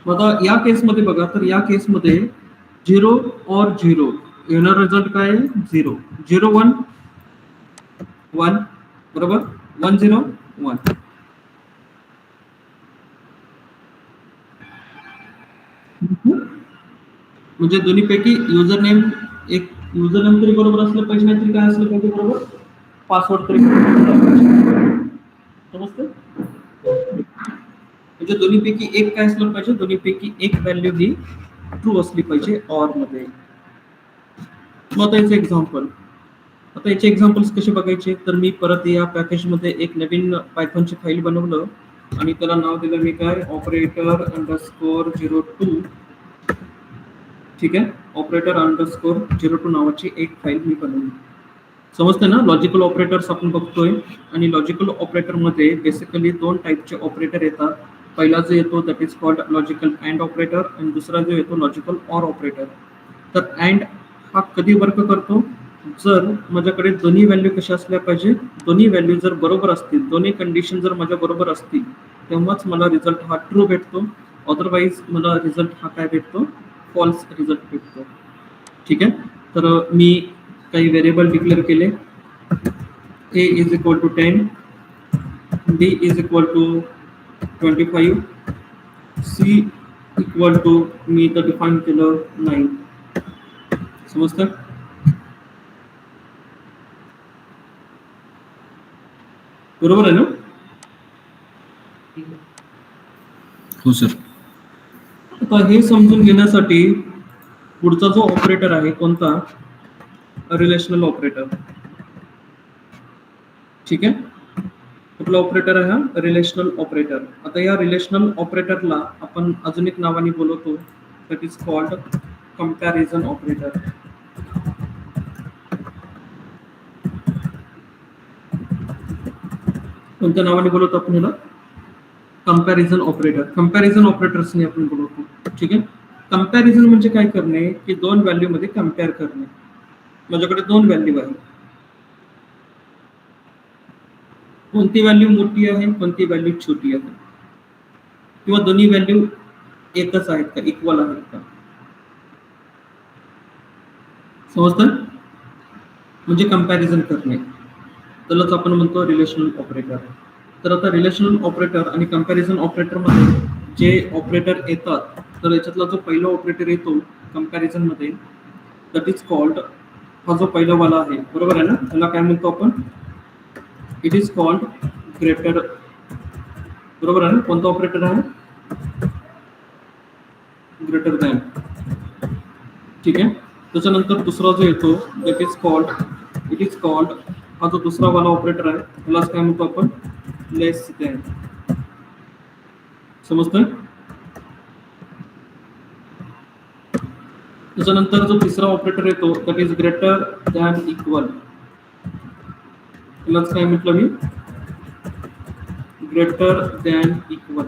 मग आता या केसमध्ये बघा, तर या केसमध्ये 0 और 0 येणार रिझल्ट काय आहे, 0 0 1 1. बरोबर, 1 0 1. म्हणजे दोन्ही पैकी युजर नेम तरी बरोबर असलं पाहिजे, नाहीतरी काय असलं पाहिजे, बरोबर पासवर्ड तरी समजतं. म्हणजे दोन्ही पैकी एक काय असलं पाहिजे, दोन्ही पैकी एक व्हॅल्यू ही ट्रू असली पाहिजे ऑर मध्ये. मग आता याचे एक्झाम्पल्स कसे बघायचे, तर मी परत या पॅकेज मध्ये एक नवीन पायथॉनची फाईल बनवलं आणि त्याला नाव दिलं मी काय, operator_02. ठीक आहे, operator_02 नावाची एक फाईल मी बनवली. समजते ना. लॉजिकल ऑपरेटर्स आपण बघतोय, आणि लॉजिकल ऑपरेटर मध्ये बेसिकली दोन टाईपचे ऑपरेटर येतात. पहिला जो येतो that is called logical and operator, आणि दुसरा जो येतो लॉजिकल ऑर ऑपरेटर. तर अँड हा कधी वर्क करतो, जर माझ्याकडे दोन्ही व्हॅल्यू कशा असल्या पाहिजे, दोन्ही व्हॅल्यू जर बरोबर असतील, दोन्ही कंडिशन जर माझ्या बरोबर असतील, तेव्हाच मला रिझल्ट हा ट्रू भेटतो. अदरवाईज मला रिझल्ट हा काय भेटतो, फॉल्स रिझल्ट भेटतो. ठीक आहे. तर मी काही व्हेरिएबल डिक्लेअर केले, a is equal to 10, b is equal to 25, c equal to मी तर डिफाईन केलं 9. समजतं. बरोबर आहे ना? ठीक आहे. हो सर. आता हे समजून घेण्यासाठी पुढचा जो ऑपरेटर आहे कोणता, रिलेशनल ऑपरेटर. ठीक आहे, कुठला ऑपरेटर आहे हा, रिलेशनल ऑपरेटर. आता या रिलेशनल ऑपरेटरला आपण अजून एक नावाने बोलवतो, that is called comparison operator. कोणत्या नावाने बोलवतो आपण याला, कंपॅरिझन ऑपरेटर. कंपॅरिझन ऑपरेटर्सने आपण बोलवतो. ठीक आहे, कंपॅरिझन म्हणजे काय करणे की दोन व्हॅल्यू मध्ये कम्पेअर करणे. माझ्याकडे दोन व्हॅल्यू आहे, कोणती व्हॅल्यू मोठी आहे, कोणती व्हॅल्यू छोटी आहे, किंवा दोन्ही व्हॅल्यू एकच आहेत का, इक्वल आहेत का, समजतं? म्हणजे कंपॅरिझन करणे, त्यालाच आपण म्हणतो रिलेशनल ऑपरेटर. तर आता रिलेशनल ऑपरेटर आणि कंपॅरिझन ऑपरेटर मध्ये जे ऑपरेटर येतात, तर याच्यातला जो पहिला ऑपरेटर येतो कंपॅरिझन मध्ये, दॅट इज कॉल्ड, हा जो पहिला वाला आहे, बरोबर आहे ना, त्याला काय म्हणतो आपण, इट इज कॉल्ड ग्रेटर. बरोबर आहे ना, कोणता ऑपरेटर आहे, ग्रेटर दॅन. ठीक आहे, त्याच्यानंतर दुसरा जो येतो that is called, it is called, हा जो दुसरा वाला ऑपरेटर आहे त्यालाच काय म्हणतो आपण, लेस दॅन. समजतंय? त्याच्यानंतर जो तिसरा ऑपरेटर येतो that is greater than equal, त्यालाच काय म्हटलं मी, ग्रेटर दॅन इक्वल.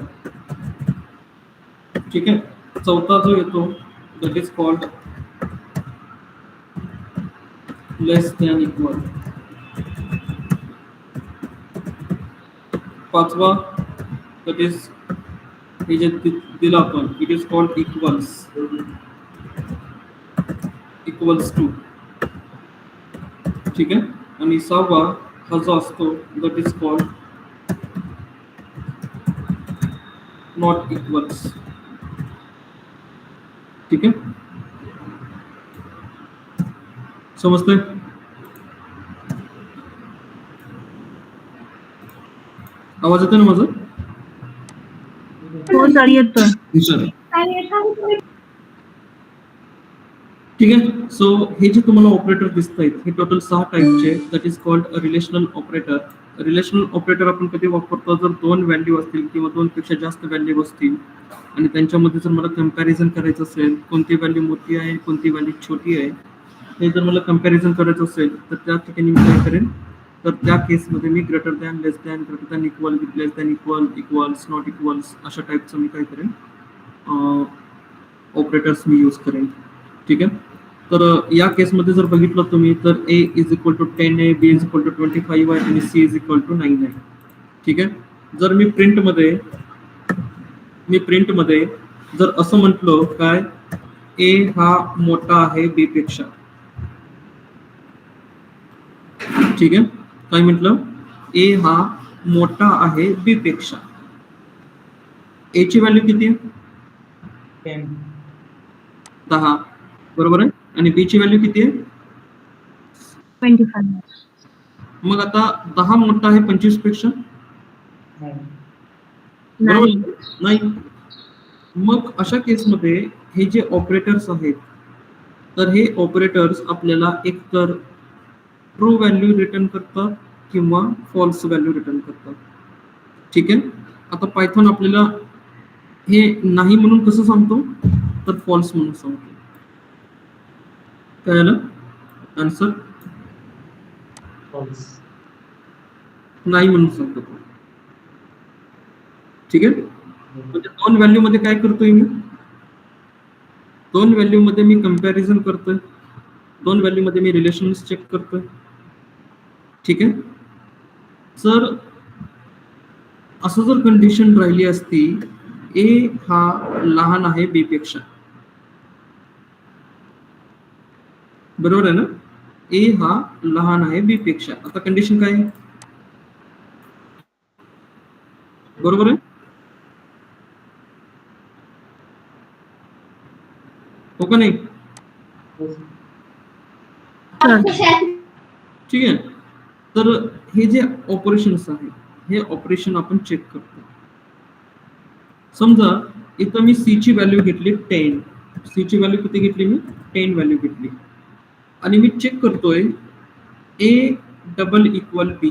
ठीक आहे, चौथा जो येतो that is called less than equal. पाचवा दॅट इज, हे जे दिला आपण, it is called equals, equals to. ठीक आहे, आणि सहावा हा जो असतो that is called not equals. ठीक आहे, समजतंय? आवाज येतोय ना माझा? हो सर येतोय. हो सर. ठीक आहे, सो हे जे तुम्हाला ऑपरेटर दिसत आहेत हे टोटल 6 टाईपचे, that is called relational operator. Relational operator आपण कधी वापरतो, जर दोन व्हॅल्यू असतील किंवा दोनपेक्षा जास्त व्हॅल्यू असतील आणि त्यांच्यामध्ये जर मला कंपॅरिझन करायचं असेल, कोणती व्हॅल्यू मोठी आहे, कोणती व्हॅल्यू छोटी आहे, हे जर मला कंपॅरिझन करायचं असेल तर त्या ठिकाणी मी काय करेन, तर त्या केसमध्ये मी greater than, less than, greater than equal, less than equal, equals, not equals अशा टाईपचं मी काय करेन, ऑपरेटर्स मी यूज करेन. ठीक आहे, तर या केसमध्ये जर बघितलं तुम्ही तर a इज इक्वल टू 10 आहे, b इज इक्वल टू 25 आहे आणि c इज इक्वल टू 9 आहे. ठीक आहे, जर मी प्रिंटमध्ये जर असं म्हटलं काय, a हा मोठा आहे b पेक्षा. ठीक आहे, काय म्हटलं, a हा मोठा आहे b पेक्षा. a ची व्हॅल्यू किती आहे, 10, बरोबर आहे, आणि b ची व्हॅल्यू किती आहे, 25. मग आता 10 मोठा आहे 25 पेक्षा, बरोबर नाही. नाही. मग अशा केसमध्ये हे जे ऑपरेटर्स आहेत, तर हे ऑपरेटर्स आपल्याला एकतर ट्रू व्हॅल्यू रिटर्न करतात किंवा फॉल्स व्हॅल्यू रिटर्न करतात. ठीक आहे, आता पायथॉन आपल्याला हे नाही म्हणून कसं सांगतो, तर फॉल्स म्हणून सांगतो. काय झालं आन्सर, नाही म्हणून सांगतो. ठीक आहे, म्हणजे दोन व्हॅल्यू मध्ये काय करतोय मी, दोन व्हॅल्यू मध्ये मी कंपॅरिझन करतोय, दोन व्हॅल्यू मध्ये मी रिलेशन्स चेक करतोय. ठीक आहे, जर असं जर कंडिशन राहिली असती, a हा लहान आहे b पेक्षा, बरोबर आहे ना, a हा लहान आहे b पेक्षा. आता कंडिशन काय आहे, बरोबर आहे, हो का नाही? ठीक आहे, तर हे जे ऑपरेशन्स आहेत हे ऑपरेशन आपण चेक करतो. समजा इथं मी सी ची व्हॅल्यू घेतली 10. सी ची व्हॅल्यू किती घेतली मी? 10 व्हॅल्यू घेतली आणि मी चेक करतोय ए डबल इक्वल बी,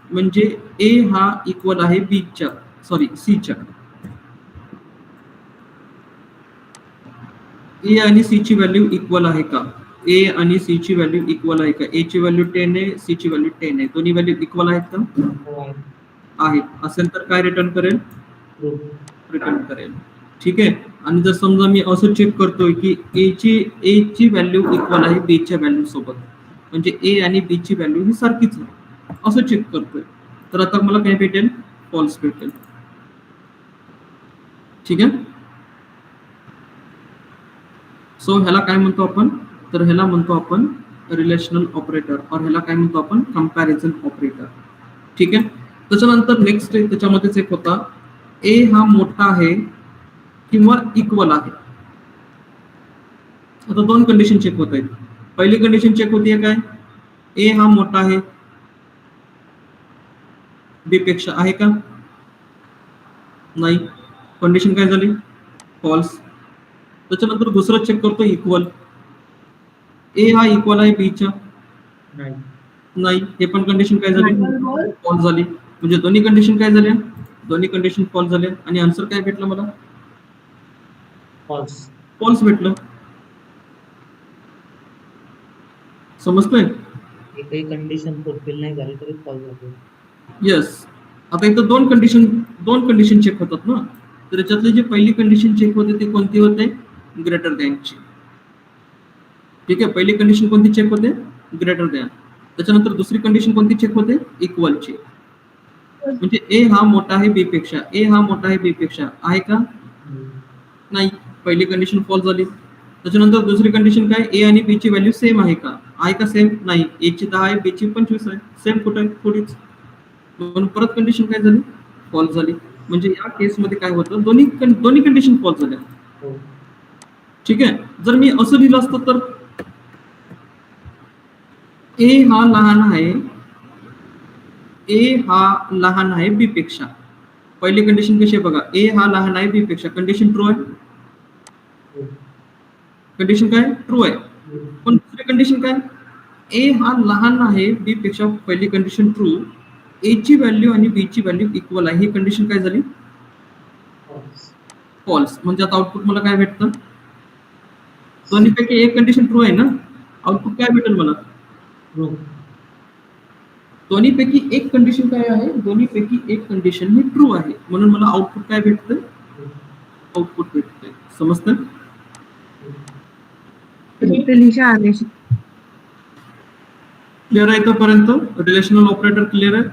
म्हणजे ए हा इक्वल आहे बीच्या, सॉरी सीच्या. ए आणि सी ची व्हॅल्यू इक्वल आहे का? ए आणि सी ची व्हॅल्यू इक्वल आहे का? ए ची व्हॅल्यू 10 आहे, सी ची व्हॅल्यू 10 आहे. दोन्ही व्हॅल्यू इक्वल आहेत का? हो आहे. आहेत. असेल तर काय रिटर्न करेल? ट्रू. रिटर्न करेल. ठीक आहे. आणि जर समजा मी असं चेक करतोय की ए ची व्हॅल्यू इक्वल आहे बी च्या व्हॅल्यू सोबत, म्हणजे ए आणि बी ची व्हॅल्यू ही सारखीच आहे, असं चेक करतोय, तर आता मला काय भेटेल? फॉल्स भेटेल. ठीक आहे. सो ह्याला काय म्हणतो आपण? तर ह्याला म्हणतो आपण रिलेशनल ऑपरेटर, और ह्याला काय म्हणतो आपण? Comparison operator. ठीक आहे. त्याच्यानंतर नेक्स्ट त्याच्यामध्येच एक होता, ए हा मोठा आहे किंवा इक्वल आहे. आता दोन कंडिशन चेक होत आहेत. पहिली कंडिशन चेक होतीये काय? ए हा मोठा आहे बी पेक्षा, आहे का? नाही. कंडिशन काय झाली? फॉल्स. त्याच्यानंतर दुसरं चेक करतो इक्वल. ए हा इक्वल आहे बीच्या, नाही. नाही. हे पण कंडिशन काय झाली? नाही. फॉल्स झाली. म्हणजे दोन्ही कंडिशन काय झाल्या? दोन्ही कंडिशन फॉल्स झाल्या. आणि आन्सर काय भेटलं मला? फॉल्स. फॉल्स भेटलं. समजतंय? एकही कंडिशन फुलफिल नाही झाली तरी फॉल्स झाली. येस. आता इथं दोन कंडिशन चेक होतात ना, तर त्याच्यातली जी पहिली कंडिशन चेक होते ती कोणती होते? ग्रेटर दॅनची. ठीक आहे. पहिली कंडिशन कोणती चेक होते? Greater than. त्याच्यानंतर दुसरी कंडिशन कोणती चेक होते? इक्वलची. म्हणजे ए हा मोठा आहे बी पेक्षा, ए हा मोठा आहे बी पेक्षा, आहे का? नाही. पहिली कंडिशन फॉल्स झाली. त्याच्यानंतर दुसरी कंडिशन काय? ए आणि बी ची व्हॅल्यू सेम आहे का? आहे का सेम? नाही. ए ची 10 आहे, बी ची 25 आहे. सेम कुठे आहे? थोडीच. म्हणून परत कंडिशन काय झाली? फॉल्स झाली. म्हणजे या केसमध्ये काय होतं? दोन्ही कंडिशन फॉल्स झाल्या. हो. ठीक आहे. जर मी असं लिहिलं असतं तर ए हा लहान आहे, ए हा लहान आहे बी पेक्षा. पहिली कंडिशन कशी आहे बघा? ए हा लहान आहे बी पेक्षा, कंडिशन ट्रू आहे. हो. कंडिशन काय? ट्रू आहे. पण दुसरी कंडिशन काय? ए हा लहान आहे बी पेक्षा, पहिली कंडिशन ट्रू. ए ची व्हॅल्यू आणि बी ची व्हॅल्यू इक्वल आहे, ही कंडिशन काय झाली? फॉल्स. फॉल्स. म्हणजे आता आउटपुट मला काय भेटतं? दोन्हीपैकी एक कंडिशन ट्रू आहे ना, आउटपुट काय भेटेल मला? ट्रू. दोन्हीपैकी एक कंडिशन काय आहे? दोन्हीपैकी एक कंडिशन ही ट्रू आहे, म्हणून मला आउटपुट काय भेटतं? आउटपुट भेटतंय. समजतं? क्लिअर आहे तोपर्यंत? रिलेशनल ऑपरेटर क्लिअर आहे?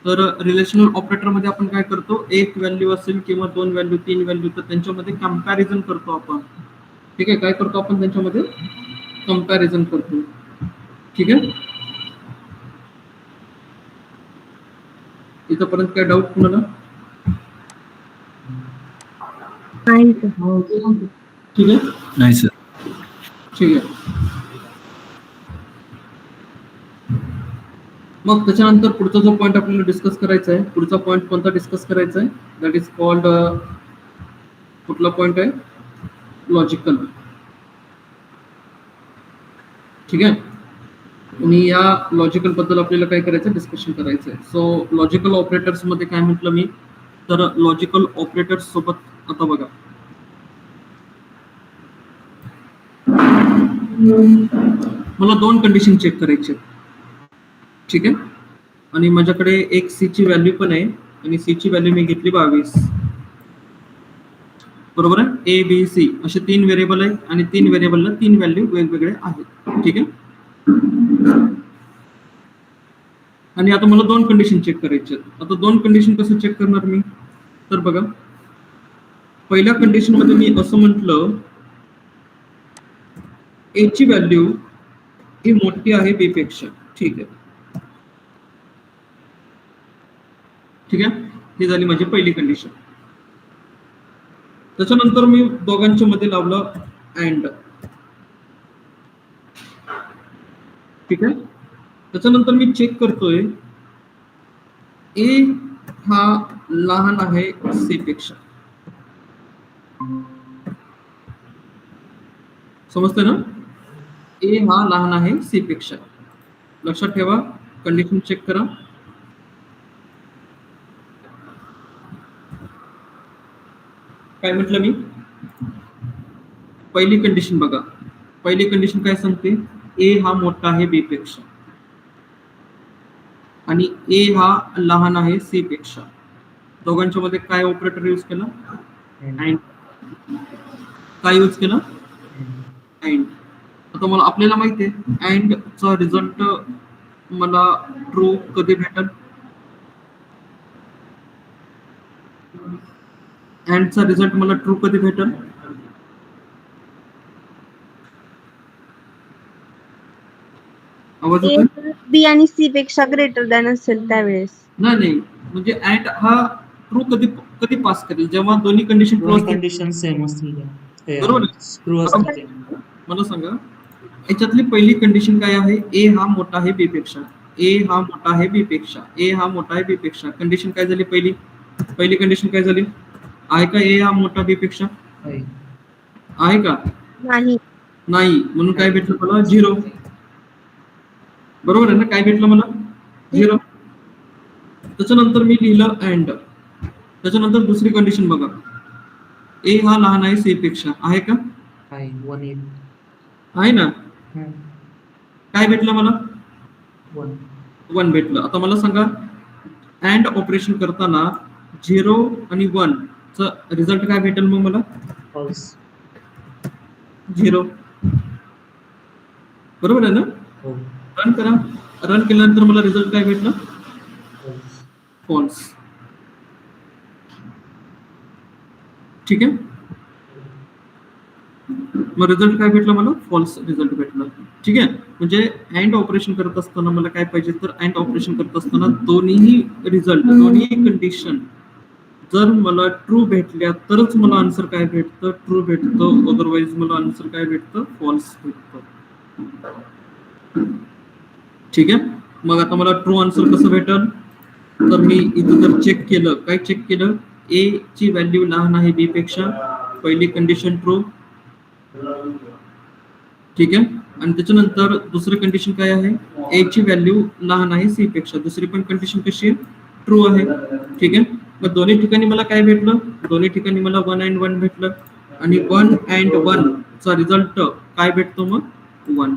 तर रिलेशनल ऑपरेटर मध्ये आपण काय करतो? एक व्हॅल्यू असेल किंवा दोन व्हॅल्यू, तीन व्हॅल्यू, तर त्यांच्यामध्ये कंपॅरिझन करतो आपण. ठीक आहे. काय करतो आपण? त्यांच्यामध्ये कंपॅरिझन करतो. ठीक आहे. इथपर्यंत काय डाऊट कुणाला? ठीक आहे. नाही सर. ठीक आहे. मग त्याच्यानंतर पुढचा जो पॉईंट आपल्याला डिस्कस करायचा आहे, पुढचा पॉईंट कोणता डिस्कस करायचा आहे? दॅट इज कॉल्ड, कुठला पॉईंट आहे? लॉजिकल. ठीक आहे. आणि या लॉजिकल बद्दल आपल्याला काय करायचं? डिस्कशन करायचं आहे. सो लॉजिकल ऑपरेटर्स मध्ये काय म्हटलं मी? तर लॉजिकल ऑपरेटर्स सोबत आता बघा, मला दोन कंडिशन चेक करायचे. ठीक आहे. आणि माझ्याकडे एक सी ची व्हॅल्यू पण आहे, आणि सी ची व्हॅल्यू मी घेतली 22. बरोबर आहे? ए बी सी असे तीन व्हेरिएबल आहेत, आणि तीन व्हेरिएबलला तीन व्हॅल्यू वेगवेगळे आहेत. ठीक आहे. आणि आता मला दोन कंडिशन चेक करायचे आहेत. आता दोन कंडिशन कसं चेक करणार मी? तर बघा, पहिल्या कंडिशन मध्ये मी असं म्हटलं, ए ची व्हॅल्यू ही मोठी आहे बी पेक्षा. ठीक आहे. ठीक आहे. ही झाली माझी पहिली कंडिशन. त्याच्यानंतर मी दोघांच्या मध्ये लावलं अँड. ठीक आहे. त्याच्यानंतर मी चेक करतोय ए हा लहान आहे सी पेक्षा. समजतं ना? ए हा लहान आहे सी पेक्षा. लक्षात ठेवा, कंडिशन चेक करा. काय म्हटलं मी? पहिली कंडिशन बघा. पहिली कंडिशन काय सांगते? ए हा मोठा आहे बी पेक्षा आणि ए हा लहान आहे सी पेक्षा. दोघांच्या मध्ये काय ऑपरेटर यूज केला? अँड. काय यूज केला? अँड. आता मला आपल्याला माहिती आहे अँड चा रिझल्ट मला ट्रू कधी भेटेल? अँड चा रिझल्ट मला ट्रू कधी भेटेल? आवाज ए येतोय? बी आणि सी पेक्षा ग्रेटर दॅन असेल त्यावेळेस. नाही, म्हणजे अँड हा ट्रू कधी कधी पास करेल? जेव्हा दोन्ही कंडिशन ट्रू दोन्ही असतील. कंडिशन सेम असतील बरोबर आहे. ट्रू असतील ते. मला सांगा, याच्यातली पहिली कंडिशन काय आहे? ए हा मोठा आहे बी पेक्षा. ए हा मोठा आहे बी पेक्षा. ए हा मोठा आहे बी पेक्षा. कंडिशन काय झाली? पहिली कंडिशन काय झाली? आहे का ए हा मोठा बी पेक्षा? आहे. आहे का? नाही. नाही. म्हणून काय भेटलं मला? 0. बरोबर आहे ना? काय भेटलं मला? 0. त्याच्यानंतर मी लिहिलं अँड. त्याच्यानंतर दुसरी कंडिशन बघा. ए हा लहान आहे सी पेक्षा. आहे का? आहे 1 येईल. आहे ना? हम्म. काय भेटलं मला? 1. 1 भेटलं. आता मला सांगा, अँड ऑपरेशन करताना 0 आणि 1 चा रिझल्ट काय भेटेल मग मला? फॉल्स. 0. बरोबर आहे ना? हो. रन करा. रन केल्यानंतर मला रिझल्ट काय भेटलं? फॉल्स. फॉल्स. ठीक आहे. मग रिझल्ट काय भेटला मला? फॉल्स रिझल्ट भेटला. ठीक आहे. म्हणजे अँड ऑपरेशन करत असताना मला काय पाहिजे? तर अँड ऑपरेशन करत असताना दोन्ही रिझल्ट, दोन्ही कंडिशन जर मला ट्रू भेटल्या तरच मला आन्सर काय भेटतं? ट्रू भेटतं. अदरवाईज मला आन्सर काय भेटतं? फॉल्स भेटतं. ठीक आहे. मग आता मला ट्रू आन्सर कसं भेटेल? तर मी इथं जर चेक केलं, काय चेक केलं? ए ची व्हॅल्यू लहान आहे बी पेक्षा. पहिली कंडिशन ट्रू. ठीक आहे. आणि त्याच्यानंतर दुसरी कंडिशन काय आहे? ए ची व्हॅल्यू लहान आहे सी पेक्षा. दुसरी पण कंडिशन कशी आहे? ट्रू आहे. ठीक आहे. मग दोन्ही ठिकाणी मला काय भेटलं? दोन्ही ठिकाणी मला 1 अँड 1 भेटलं. आणि 1 अँड 1 चा रिझल्ट काय भेटतो मग? 1.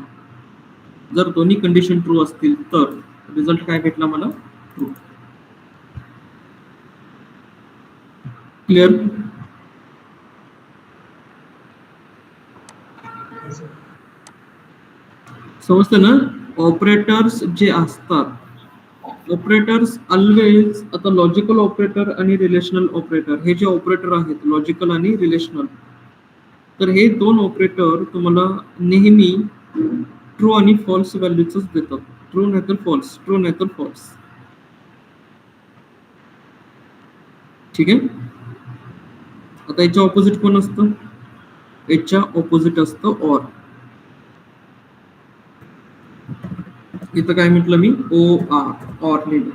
जर दोन्ही कंडिशन ट्रू असतील तर रिझल्ट काय भेटला मला? ट्रू. क्लिअर? समजतं ना? ऑपरेटर्स जे असतात, ऑपरेटर्स ऑलवेज, आता लॉजिकल ऑपरेटर आणि रिलेशनल ऑपरेटर, हे जे ऑपरेटर आहेत लॉजिकल आणि रिलेशनल, तर हे दोन ऑपरेटर तुम्हाला नेहमी ट्रू आणि फॉल्स व्हॅल्यूच देतात. ट्रू नाही तर फॉल्स, ट्रू नाही तर फॉल्स. ठीक आहे. आता याच्या ऑपोजिट कोण असतं? याच्या ऑपोजिट असतं ऑर. इथं काय म्हटलं मी? ओ आर, ऑर लिहिलं.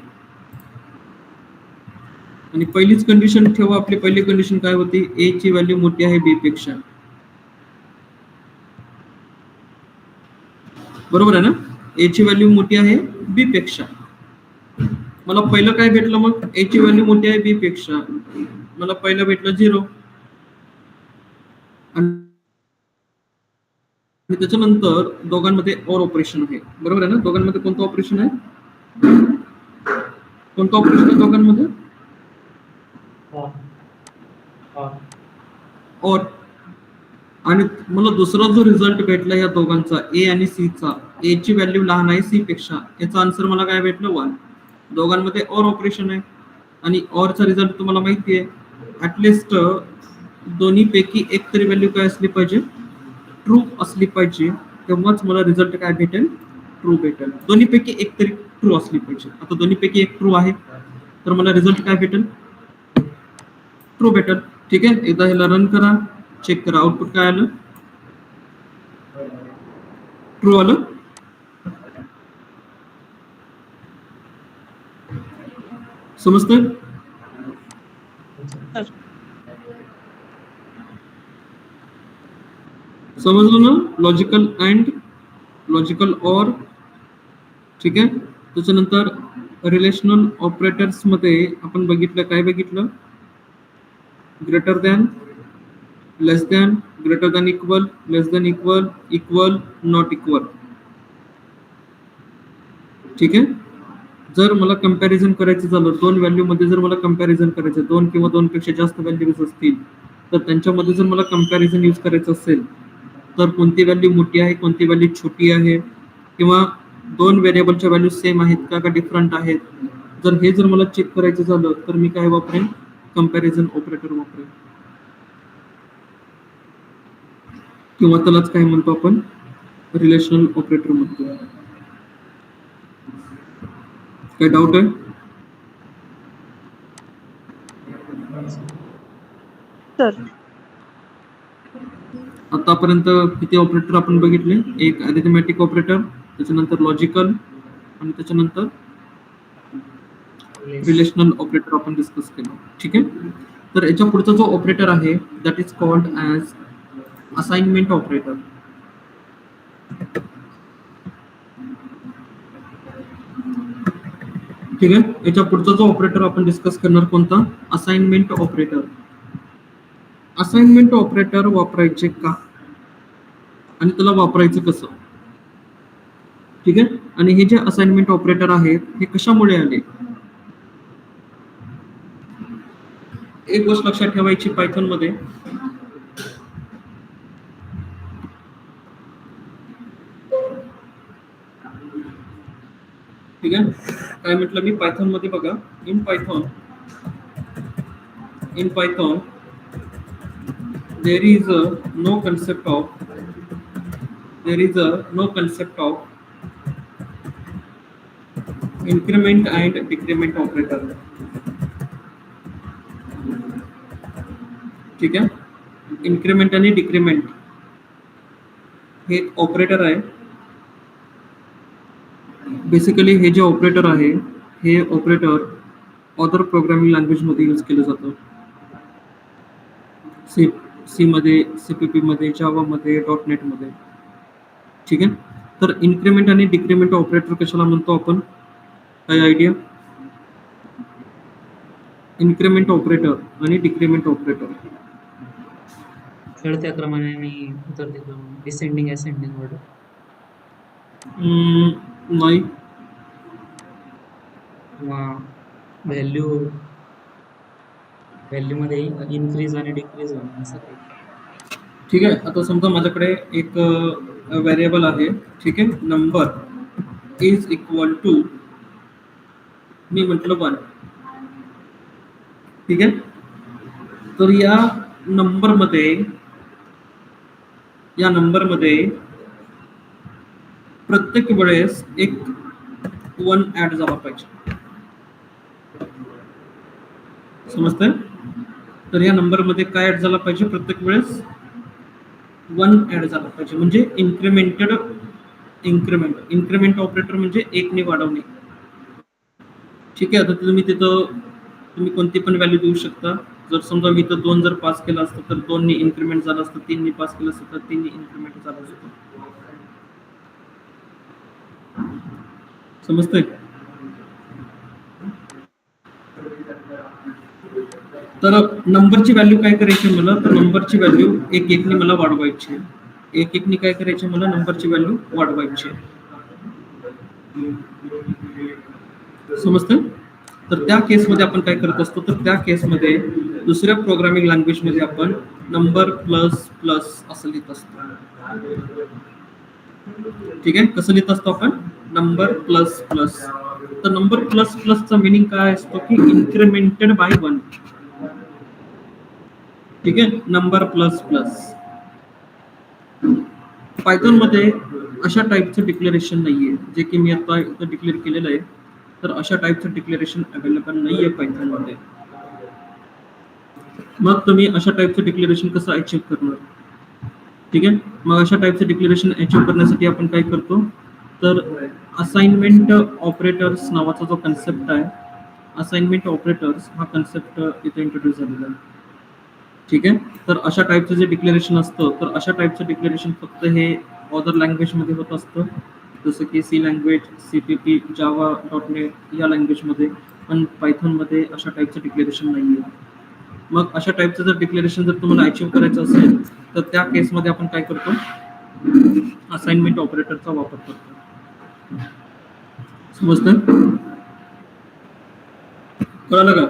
आणि पहिलीच कंडिशन ठेवा. आपली पहिली कंडिशन काय होती? ए ची व्हॅल्यू मोठी आहे बी पेक्षा. बरोबर आहे ना? ए ची व्हॅल्यू मोठी आहे बी पेक्षा. मला पहिलं काय भेटलं मग? ए ची व्हॅल्यू मोठी आहे बी पेक्षा. मला पहिलं भेटलं 0. आणि त्याच्यानंतर दोघांमध्ये ऑर ऑपरेशन आहे. बरोबर आहे ना? दोघांमध्ये कोणतं ऑपरेशन आहे? कोणतं ऑपरेशन आहे दोघांमध्ये? ऑर. आणि मला दुसरा जो रिझल्ट भेटला या दोघांचा, ए आणि सी चा, ए ची व्हॅल्यू लहान आहे सी पेक्षा, याचा आन्सर मला काय भेटलं? 1. दोघांमध्ये ऑर ऑपरेशन आहे आणि ऑरचा रिझल्ट तुम्हाला माहिती आहे. ऍटलिस्ट दोन्ही पैकी एक तरी व्हॅल्यू काय असली पाहिजे? ट्रू असली पाहिजे. तेव्हाच मला रिझल्ट काय भेटेल? ट्रू भेटेल. दोन्ही पैकी एक तरी ट्रू असली पाहिजे. आता दोन्ही पैकी एक ट्रू आहे तर मला रिझल्ट काय भेटेल? ट्रू भेटेल. ठीक आहे. एकदा ह्याला रन करा, चेक करा आउटपुट काय आलं? ट्रू आलं. समजतंय? समजलं ना? Logical or. ठीक आहे. त्याच्यानंतर रिलेशनल ऑपरेटर्स मध्ये आपण काय बघितलं? Greater than, less than, greater than equal, less than equal, equal, not equal. ठीक आहे. जर मला कंपॅरिझन करायचं झालं, दोन व्हॅल्यू मध्ये जर मला कंपॅरिझन करायचं, दोन किंवा दोनपेक्षा जास्त व्हॅल्यूज असतील, तर त्यांच्यामध्ये जर मला कंपॅरिझन यूज करायचं असेल, तर कोणती व्हॅल्यू मोठी आहे, कोणती व्हॅल्यू छोटी आहे, किंवा दोन व्हेरिएबलच्या व्हॅल्यू सेम आहेत का डिफरंट आहेत, जर मला चेक करायचं झालं, तर मी काय वापरेन? कंपॅरिझन ऑपरेटर वापरेन, किंवा त्यालाच काय म्हणतो आपण? रिलेशनल ऑपरेटर म्हणतो. काय डाऊट आहे? सर आतापर्यंत किती ऑपरेटर आपण बघितले? एक अरिथमेटिक ऑपरेटर, त्याच्यानंतर लॉजिकल, आणि त्याच्यानंतर रिलेशनल ऑपरेटर आपण डिस्कस केलं. ठीक आहे. तर याच्या पुढचा जो ऑपरेटर आहे that is called as assignment operator. ठीक आहे. याच्या पुढचा जो ऑपरेटर आपण डिस्कस करणार कोणता? Assignment operator. असाइनमेंट ऑपरेटर वापरायचे का आणि त्याला वापरायचं कसं? ठीक आहे. आणि हे जे असाइनमेंट ऑपरेटर आहेत हे कशामुळे आले? एक गोष्ट लक्षात ठेवायची पायथॉन मध्ये, ठीक आहे. काय म्हटलं मी? पायथॉन मध्ये बघा, in Python there is no concept of increment and decrement operator. ठीक आहे. इन्क्रीमेंट आणि डिक्रीमेंट हे ऑपरेटर आहे. बेसिकली हे जे ऑपरेटर आहे हे ऑपरेटर अदर प्रोग्रामिंग लँग्वेज मध्ये यूज केलं जातं. सी मध्ये, CPP मध्ये, जावा मध्ये, .NET मध्ये. ठीक आहे. तर इन्क्रीमेंट आणि डिक्रीमेंट ऑपरेटर कशाला म्हणतो आपण? काय आयडिया? इन्क्रीमेंट ऑपरेटर आणि डिक्रीमेंट ऑपरेटर चढत्या क्रमाने आणि उतरत्या क्रमाने, डिसेंडिंग असेंडिंग ऑर्डर. नाही. किंवा व्हॅल्यू मध्ये इन्क्रीज आणि डिक्रीज होणं असं काही. ठीक आहे. आता समजा माझ्याकडे एक व्हेरिएबल आहे. ठीक आहे. नंबर इज इक्वल टू, मी म्हटलं 1. ठीक आहे. तर या नंबर मध्ये प्रत्येक वेळेस एक 1 ऍड झाला पाहिजे. समजतंय? तर या नंबर मध्ये काय ऍड झाला पाहिजे? प्रत्येक वेळेस 1 ऍड झाला पाहिजे. म्हणजे इन्क्रीमेंट ऑपरेटर म्हणजे 1 ने वाढवणे. ठीक आहे. आता तुम्ही कोणती पण व्हॅल्यू देऊ शकता. जर समजा मी इथं 2 जर पास केला असतं तर 2 ने इन्क्रीमेंट झालं असतं, 3 ने पास केलं असतं तर 3 ने इन्क्रीमेंट झालं असतं. समजतंय? तर नंबरची व्हॅल्यू काय करायची मला? तर नंबरची व्हॅल्यू 1 ने मला वाढवायची. 1 ने काय करायचे? मला नंबरची व्हॅल्यू वाढवायची. समजतंय? तर त्या केसमध्ये आपण काय करत असतो? तर त्या केसमध्ये दुसऱ्या प्रोग्रामिंग लँग्वेज मध्ये आपण नंबर प्लस प्लस असं लिहित असतो. ठीक आहे. कसं लिहित असतो आपण? Number plus plus. तर नंबर प्लस प्लसचा मिनिंग काय असतो? की इन्क्रीमेंटेड बाय 1. ठीक आहे. Number plus plus. पायथॉन मध्ये अशा टाईपचं डिक्लेरेशन नाहीये जे की मी आता इथं डिक्लेअर केलेलं आहे. तर अशा टाईपचं डिक्लेरेशन अवेलेबल नाहीये पायथॉन मध्ये. मग तुम्ही अशा टाईपचं डिक्लेरेशन कसं अचीव्ह करणार? ठीक आहे. मग अशा टाईपचं डिक्लेरेशन अचीव्ह करण्यासाठी आपण काय करतो? तर असाइनमेंट ऑपरेटर्स नावाचा जो कन्सेप्ट आहे असाइनमेंट ऑपरेटर्स हा कन्सेप्ट इथे इंट्रोड्यूस झालेला आहे. ठीक आहे. तर अशा टाईपचं जे डिक्लेरेशन असतं, तर अशा टाईपचं डिक्लेरेशन फक्त हे अदर लँग्वेजमध्ये होत असतं, जसं की सी लँग्वेज, CPP, जावा, .NET या लँग्वेजमध्ये. पण पायथॉनमध्ये अशा टाईपचं डिक्लेरेशन नाही आहे. मग अशा टाईपचं जर डिक्लेरेशन जर तुम्हाला अचीव्ह करायचं असेल, तर त्या केसमध्ये आपण काय करतो, असाइनमेंट ऑपरेटरचा वापर करतो. समजतं? कळालं का?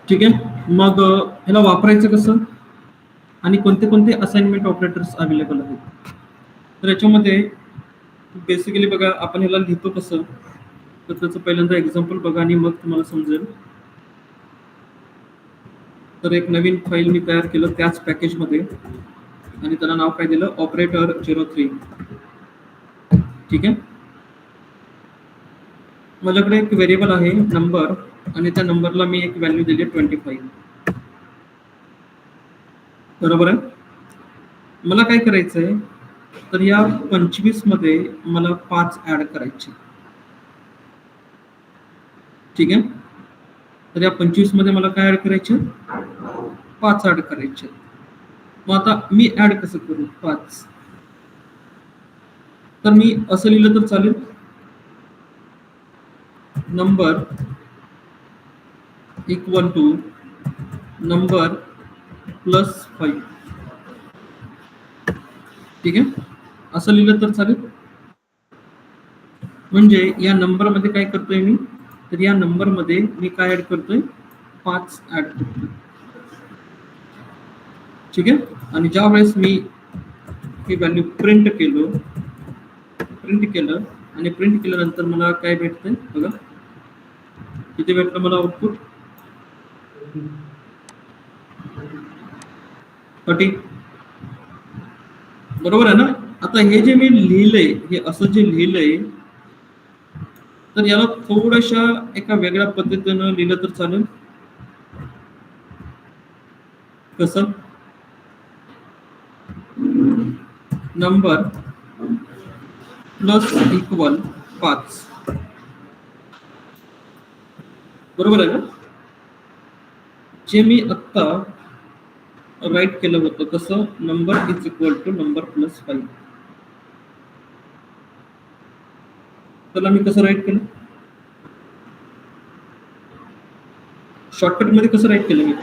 ठीक आहे. मग ह्याला वापरायचं कसं आणि कोणते कोणते असाइनमेंट ऑपरेटर्स अवेलेबल आहेत? तर याच्यामध्ये बेसिकली बघा, आपण ह्याला लिहितो कसं, तर त्याचं पहिल्यांदा एक्झाम्पल बघा आणि मग तुम्हाला समजेल. तर एक नवीन फाईल मी तयार केलं त्याच पॅकेजमध्ये आणि त्याला नाव काय दिलं, ऑपरेटर 03. ठीक आहे. माझ्याकडे एक व्हेरिएबल आहे नंबर आणि त्या नंबरला मी एक व्हॅल्यू दिली 25. बरोबर आहे. मला काय करायचं आहे, तर या 25 मध्ये मला 5 ऍड करायचे. ठीक आहे. तर या 25 मध्ये मला काय ऍड करायचे, 5 ऍड करायचे. मग आता मी ऍड कसं करू 5? तर मी असं लिहिलं तर चालेल, number equal to number plus 5. ठीक आहे. असं लिहिलं तर चालेल. म्हणजे या नंबर मध्ये काय करतोय मी, तर या नंबर मध्ये मी काय ऍड करतोय, 5 ऍड करतोय. ठीक आहे. आणि ज्या वेळेस मी ही व्हॅल्यू प्रिंट केलं आणि प्रिंट केल्यानंतर मला काय भेटतंय बघा, किती भेटलं मला आउटपुट, 30. बरोबर आहे ना. आता हे जे मी लिहिलंय, हे असं जे लिहिलंय, तर याला थोड्याशा एका वेगळ्या पद्धतीनं लिहिलं तर चालेल. कसं, नंबर प्लस इक्वल 5. बरोबर आहे ना. जे मी आत्ता राईट केलं होतं कसं, number is equal to number plus 5. त्याला मी कसं राईट केलं, शॉर्टकट मध्ये कसं राईट केलं मी,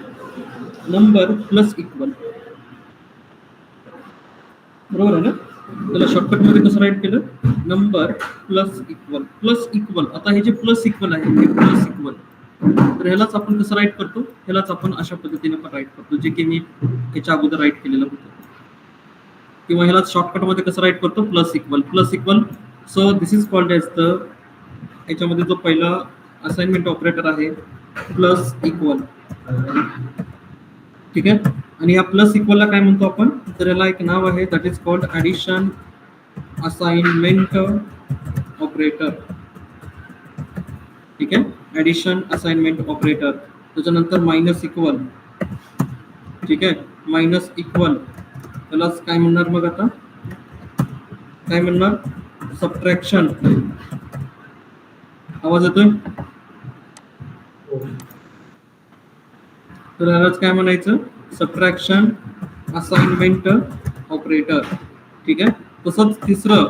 नंबर प्लस इक्वल. बरोबर आहे ना. त्याला शॉर्टकट मध्ये कसं राईट केलं, number plus equal. Plus equal, आता हे जे प्लस इक्वल आहे हे प्लस इक्वल, तर ह्यालाच आपण कसं राईट करतो, ह्यालाच आपण अशा पद्धतीने पण राईट करतो, जे की मी याच्या अगोदर राईट केलेलं होतं. किंवा ह्याला शॉर्टकट मध्ये कसं राईट करतो, plus equal. Plus equal, so this is called as the, याच्यामध्ये जो पहिला असाइनमेंट ऑपरेटर आहे प्लस इक्वल. ठीक आहे. आणि या प्लस इक्वलला काय म्हणतो आपण, तर याला एक नाव आहे, that is called addition assignment operator. ठीक आहे. Addition assignment operator. त्याच्यानंतर मायनस इक्वल. ठीक आहे. मायनस इक्वल त्यालाच काय म्हणणार, मग आता काय म्हणणार, सबट्रॅक्शन. आवाज येतोय, तर यालाच काय म्हणायचं, सबट्रॅक्शन असाइनमेंट ऑपरेटर. ठीक आहे. तसंच तिसरं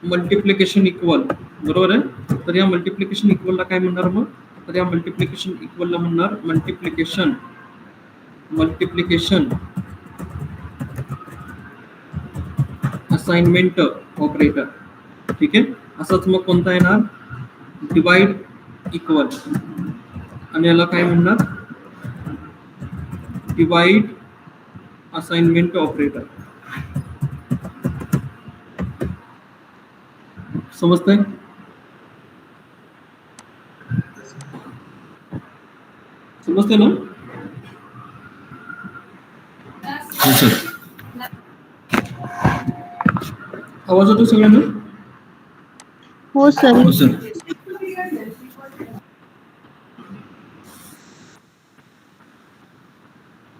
मल्टिप्लिकेशन इक्वल. बरोबर आहे. तर या मल्टिप्लिकेशन इक्वलला काय म्हणणार मग, तर या मल्टिप्लिकेशन इक्वलला म्हणणार मल्टिप्लिकेशन असाइनमेंट ऑपरेटर. ठीक आहे. असंच मग कोणता येणार, डिवाइड इक्वल, आणि याला काय म्हणणार, डिवाइड असाइनमेंट ऑपरेटर. समजतंय? समजतंय ना. हो सर. आवाज येतो सगळ्यांना? हो सर. हो सर.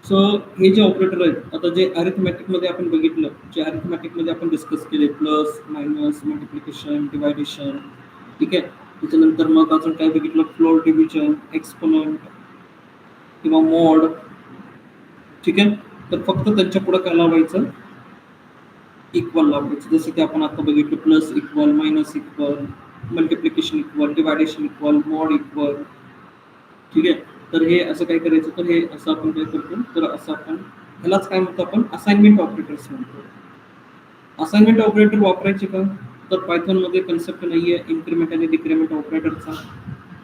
सो हे जे ऑपरेटर आहेत, आता जे अरिथमॅटिक मध्ये आपण बघितलं, जे अरिथमॅटिक मध्ये आपण डिस्कस केले, प्लस मायनस मल्टिप्लिकेशन डिवायडेशन, ठीक आहे. त्याच्यानंतर मग अजून काय बघितलं, फ्लोर डिव्हिजन, एक्सपोनंट किंवा मॉड, ठीक आहे. तर फक्त त्यांच्या पुढे काय लावायचं, इक्वल लावायचं. जसं की आपण आता बघितलं, plus equal, minus equal, multiplication equal, deviation equal, mod equal, ठीक आहे. तर हे असं काय करायचं, तर हे असं आपण काय करतो, तर असं आपण ह्यालाच काय म्हणतो, आपण असाइनमेंट ऑपरेटर्स म्हणतो. असाइनमेंट ऑपरेटर वापरायचे का, तर पायथॉन मध्ये कन्सेप्ट नाहीये इन्क्रिमेंट आणि डिक्रिमेंट ऑपरेटरचा.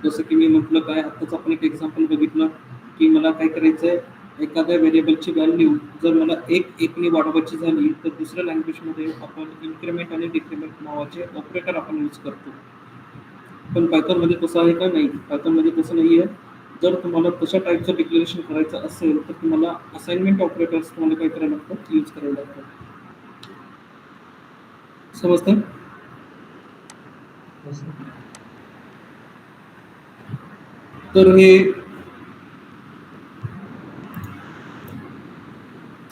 जसं की मी म्हटलं, काय आताच आपण एक एक्झाम्पल बघितलं की मला काय करायचंय, एखाद्या व्हेरिएबलची व्हॅल्यू जर मला एकने वाढवायची झाली, तर दुसऱ्या लँग्वेजमध्ये आपण इन्क्रिमेंट आणि डिक्रिमेंट नावाचे ऑपरेटर आपण यूज करतो. पण पायथॉनमध्ये तसं आहे का, नाही. पायथॉनमध्ये तसं नाही आहे. जर तुम्हाला तशा टाईपचं डिक्लेरेशन करायचं असेल, तर तुम्हाला असाइनमेंट ऑपरेटर्स तुम्हाला काय करायला लागतात, यूज करायला लागतात. समजतं. तर हे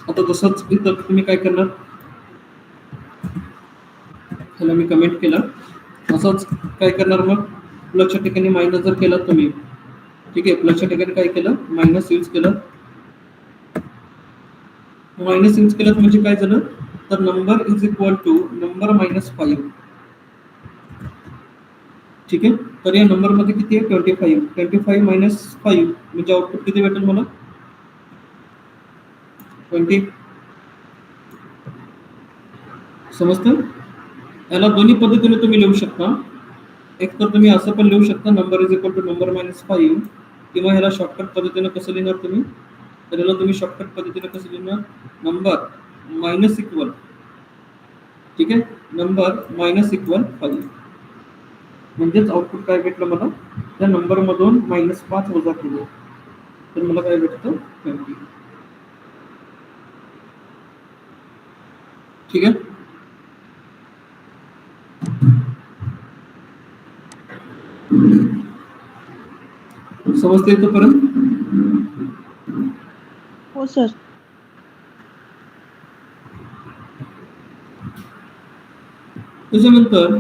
आता तसंच इथं तुम्ही काय करणार, ह्याला मी कमेंट केलं, असंच काय करणार, मग प्लसच्या ठिकाणी मायनस जर केला तुम्ही, ठीक आहे. प्लसच्या ठिकाणी काय केलं, मायनस यूज केलं. मायनस यूज केलं म्हणजे काय झालं, तर number is equal to number minus 5, ठीक आहे. तर या नंबर मध्ये किती आहे, 25. 25 मायनस 5 म्हणजे आउटपुट किती भेटेल मला, 20. समजतं. याला दोन्ही पद्धतीने तुम्ही लिहू शकता. एक तर तुम्ही असं पण लिहू शकता, number is equal to number minus 5, किंवा ह्याला शॉर्टकट पद्धतीने कसं लिहिणार तुम्ही, तर याला तुम्ही शॉर्टकट पद्धतीने कसं लिहिणार, नंबर मायनस इक्वल, ठीक आहे, नंबर मायनस इक्वल 5. म्हणजेच आउटपुट काय भेटलं मला, त्या नंबर मधून -5 वजा केले, तर मला काय भेटतं, 20. ठीक आहे. समजते इथपर्यंत. हो सर. त्याच्यानंतर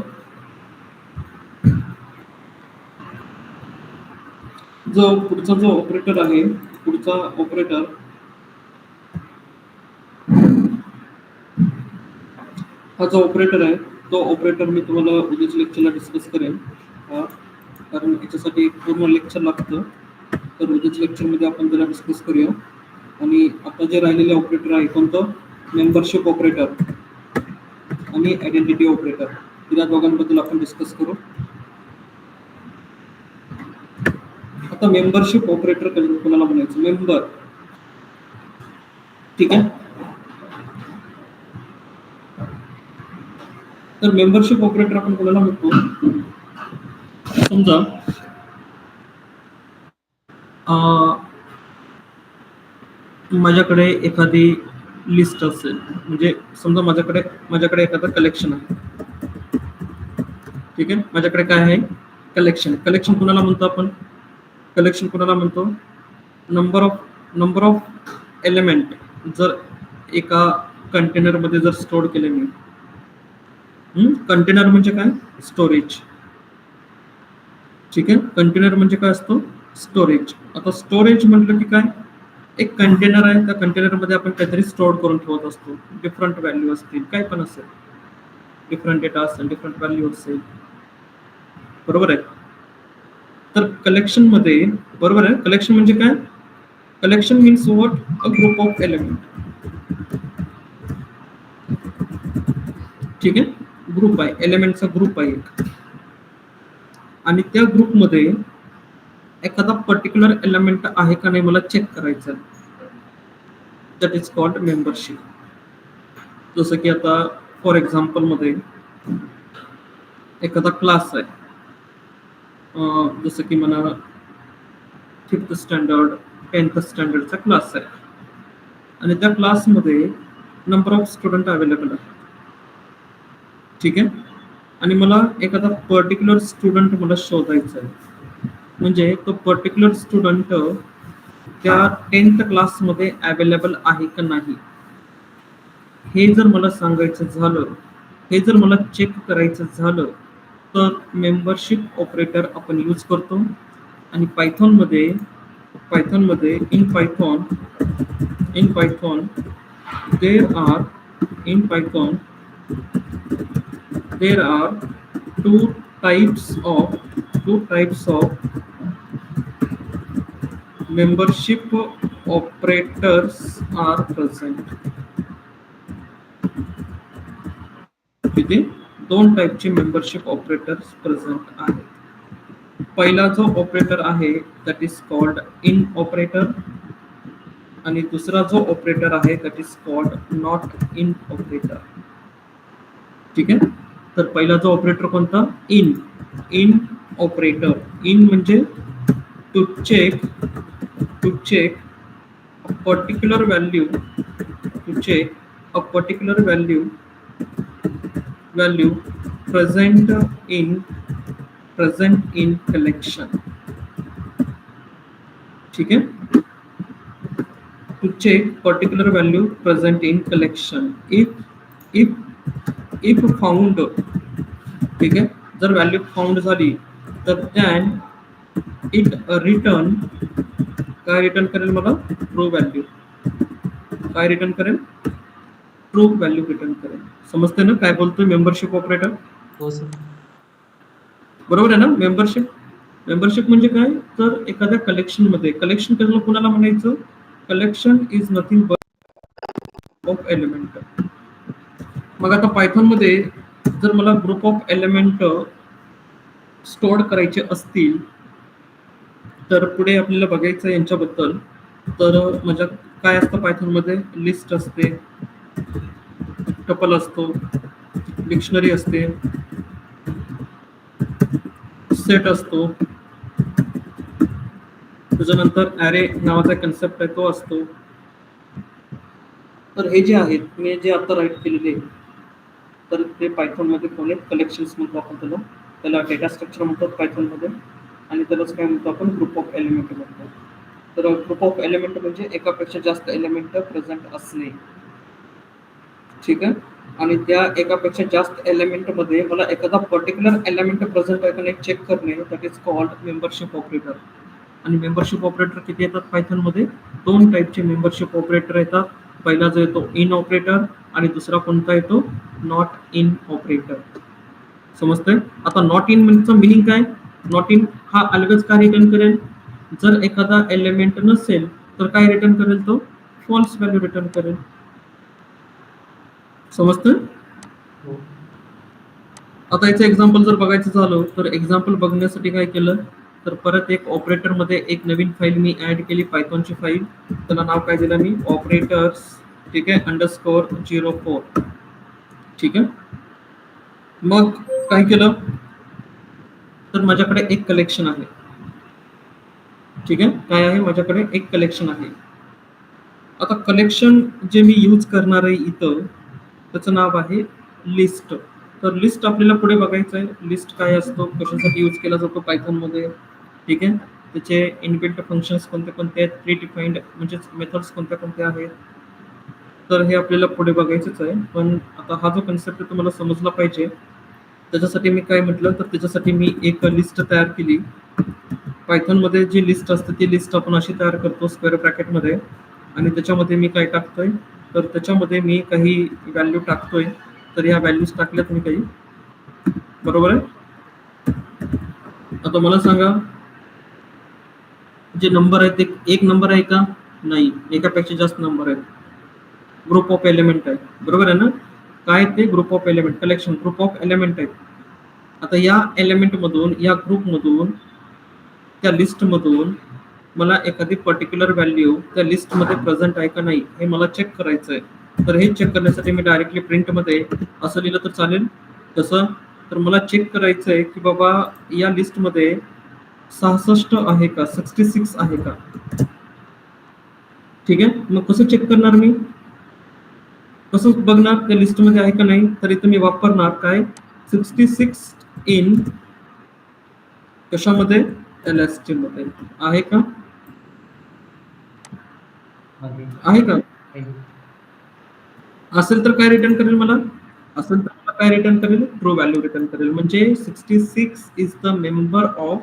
पुढचा जो ऑपरेटर आहे, पुढचा ऑपरेटर हा जो ऑपरेटर आहे, तो ऑपरेटर मी तुम्हाला उद्याच्या लेक्चरला डिस्कस करेन, कारण याच्यासाठी एक पूर्ण लेक्चर लागतं. तर उद्याच्या लेक्चरमध्ये आपण त्याला डिस्कस करूया. आणि आता जे राहिलेले ऑपरेटर आहे, कोणतं, मेंबरशिप ऑपरेटर आणि आयडेंटिटी ऑपरेटर, या दोघांबद्दल आपण डिस्कस करू. आता मेंबरशिप ऑपरेटर कोणाला म्हणायचं, मेंबर, ठीक आहे. तर मेंबरशिप ऑपरेटर आपण कोणाला म्हणतो, समजा माझ्याकडे एखादी लिस्ट असेल, म्हणजे समजा माझ्याकडे एखादं कलेक्शन आहे, ठीक आहे. माझ्याकडे काय आहे, कलेक्शन कोणाला म्हणतो आपण, कलेक्शन कोणाला म्हणतो, नंबर ऑफ एलिमेंट जर एका कंटेनर मध्ये जर स्टोअर केले मी, कंटेनर म्हणजे काय, स्टोरेज, ठीक आहे. कंटेनर म्हणजे काय असतो, स्टोरेज. आता स्टोरेज म्हटलं की काय, एक कंटेनर आहे, त्या कंटेनर मध्ये आपण काहीतरी स्टोअर करून ठेवत असतो, डिफरंट व्हॅल्यू असतील, काय पण असेल, डिफरंट डेटा असेल, डिफरंट व्हॅल्यू असेल, बरोबर आहे. तर कलेक्शन मध्ये, बरोबर आहे, कलेक्शन म्हणजे काय, collection means what, a group of element, ठीक आहे. ग्रुप आहे, एलिमेंटचा ग्रुप आहे एक, आणि त्या ग्रुपमध्ये एखादा पर्टिक्युलर एलिमेंट आहे का नाही मला चेक करायचं, दॅट इज कॉल्ड मेंबरशिप. जसं की आता फॉर एक्झाम्पल मध्ये एखादा क्लास आहे, जसं की म्हणा 5th स्टँडर्ड 10th स्टँडर्डचा क्लास आहे, आणि त्या क्लासमध्ये नंबर ऑफ स्टुडंट अवेलेबल आहे, ठीक आहे. आणि मला एखादा पर्टिक्युलर स्टुडंट मला शोधायचा आहे, म्हणजे तो पर्टिक्युलर स्टुडंट त्या 10th क्लासमध्ये अवेलेबल आहे का नाही, हे जर मला सांगायचं झालं, हे जर मला चेक करायचं झालं, तर मेंबरशिप ऑपरेटर आपण यूज करतो. आणि पायथॉनमध्ये in Python there are two types of membership operators are present. तिथे 2 टाईपचे मेंबरशिप ऑपरेटर्स प्रेझेंट आहेत. पहिला जो ऑपरेटर आहे that is called in operator, आणि दुसरा जो ऑपरेटर आहे that is called not in operator. ठीक आहे. तर पहिला जो ऑपरेटर कोणता, इन ऑपरेटर. इन म्हणजे to check a particular value, present in collection. ठीक है. To check particular value present in collection. If found, ठीक है, जर व्हॅल्यू फाउंड झाली तर then it return, काय रिटर्न करेल मला, ट्रू व्हॅल्यू. काय रिटर्न करेल, ट्रू व्हॅल्यू रिटर्न करेल. समजते ना काय बोलतोय मेंबरशिप ऑपरेटर? हो सर. बरोबर आहे ना. मेंबरशिप म्हणजे काय, तर एखाद्या कलेक्शन मध्ये, कलेक्शन करणं कोणाला म्हणायचं, collection is nothing but of element. मग आता पायथॉन मध्ये जर मला ग्रुप ऑफ एलिमेंट स्टोअर करायचे असतील तर पुढे आपल्याला बघायचं यांच्याबद्दल. तर म्हणजे काय असतं पायथॉन मध्ये, लिस्ट असते, टपल असतो, डिक्शनरी असते, सेट असतो, त्याच्यानंतर ॲरे नावाचा कन्सेप्ट आहे तो असतो. तर हे जे आहेत मी जे आता राईट केलेले तर ते पायथॉन मध्ये कोण आहेत, कलेक्शन्स म्हणतो आपण त्याला डेटा स्ट्रक्चर म्हणतात पायथॉन मध्ये, आणि त्यालाच काय म्हणतो आपण, ग्रुप ऑफ एलिमेंट म्हणतो. तर ग्रुप ऑफ एलिमेंट म्हणजे एकापेक्षा जास्त एलिमेंट प्रेझेंट असणे. ठीक आहे. आणि त्या एकापेक्षा जास्त एलिमेंट मध्ये मला एखादा पर्टिक्युलर एलिमेंट प्रेझेंट आहे का नाही चेक करणे, that is called membership operator. आणि मेंबरशिप ऑपरेटर किती येतात पायथॉन मध्ये, 2 टाईपचे मेंबरशिप ऑपरेटर येतात. पहिला जो येतो इन ऑपरेटर आणि दुसरा कोणता येतो, नॉट इन ऑपरेटर. समजतंय. आता नॉट इन म्हणजे मिनिंग काय, नॉट इन हा अलगच काय रिटर्न करेल, जर एखादा एलिमेंट नसेल तर काय रिटर्न करेल, तो फॉल्स व्हॅल्यू रिटर्न करेल. समजतं. आता याचं एक्झाम्पल जर बघायचं झालं तर एक्झाम्पल बघण्यासाठी काय केलं, तर परत एक ऑपरेटर मध्ये एक नवीन फाईल मी ऍड केली, पायथॉनची फाईल. त्याला नाव काय दिलं मी, ऑपरेटर्स, ठीक आहे, _04. ठीक आहे. मग काय केलं, तर माझ्याकडे एक कलेक्शन आहे. ठीक आहे. काय आहे, माझ्याकडे एक कलेक्शन आहे. आता कलेक्शन जे मी यूज करणार आहे इथं त्याचं नाव आहे लिस्ट. तर लिस्ट आपल्याला पुढे बघायचं आहे, लिस्ट काय असतो, कशासाठी यूज केला जातो पायथॉन मध्ये. ठीक आहे. त्याचे इनबिल्ट फंक्शन्स कोणते कोणते आहेत, प्री डिफाइंड म्हणजे मेथड्स कोणत्या कोणत्या आहेत, तर हे आपल्याला पुढे बघायचंच आहे. पण आता हा जो कन्सेप्ट तुम्हाला समजला पाहिजे त्याच्यासाठी मी काय म्हटलं, तर त्याच्यासाठी मी एक लिस्ट तयार केली. पायथॉन मध्ये जी लिस्ट असते ती लिस्ट आपण अशी तयार करतो स्क्वेअर ब्रॅकेट मध्ये, आणि त्याच्यामध्ये मी काय टाकतोय, तर त्याच्यामध्ये मी काही व्हॅल्यू टाकतोय. तर ह्या व्हॅल्यूज टाकल्यात मी काही, बरोबर आहे. आता मला सांगा, जे नंबर आहेत ते एक नंबर आहे का, नाही, एकापेक्षा जास्त नंबर आहेत. ग्रुप ऑफ एलिमेंट आहे, बरोबर आहे ना. काय ते, group of element, collection, group of element आहेत. आता या एलिमेंट मधून, या ग्रुप मधून, त्या लिस्ट मधून मला एखादी पर्टिक्युलर व्हॅल्यू त्या लिस्ट मध्ये प्रेझेंट आहे का नाही हे मला चेक करायचं आहे. तर हे चेक करण्यासाठी मी डायरेक्टली प्रिंट मध्ये असं लिहिलं तर चालेल. तसं तर मला चेक करायचं आहे की बाबा या लिस्ट मध्ये 66 आहे का, 66 आहे का. ठीक आहे. मग कसं चेक करणार मी, कसं बघणार त्या लिस्ट मध्ये आहे का नाही, तर इथं मी वापरणार काय, 66 इन कशामध्ये, LST मध्ये आहे का. आहे. आहे का? आहे. असेल तर काय रिटर्न करेल मला? असेल तर मला काय रिटर्न करेल? ट्रू व्हॅल्यू रिटर्न करेल. म्हणजे 66 is the member of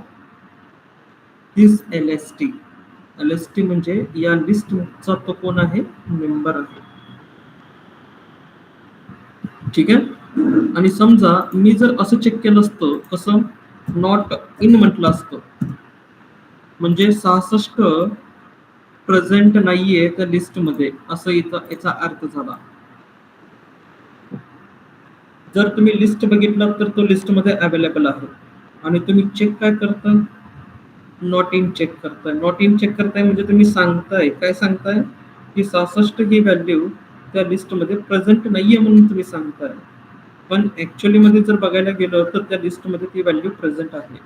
this LST. LST म्हणजे या लिस्टचा तो कोण आहे? मेंबर आहे. ठीक आहे. आणि समजा मी जर असं चेक केलं असतं, कसं नॉट इन म्हटलं असतं, म्हणजे 66 प्रेझेंट नाहीये त्या लिस्टमध्ये, असं याचा अर्थ झाला. जर तुम्ही लिस्ट बघितलं तर तो लिस्टमध्ये अवेलेबल आहे आणि तुम्ही चेक काय करताय? नॉट इन चेक करताय. नॉट इन चेक करताय म्हणजे तुम्ही सांगताय, काय सांगताय? की 66 ही व्हॅल्यू त्या लिस्टमध्ये प्रेझेंट नाहीये म्हणून तुम्ही सांगताय. पण ऍक्च्युअली मध्ये जर बघायला गेलं तर त्या लिस्टमध्ये ती व्हॅल्यू प्रेझेंट आहे.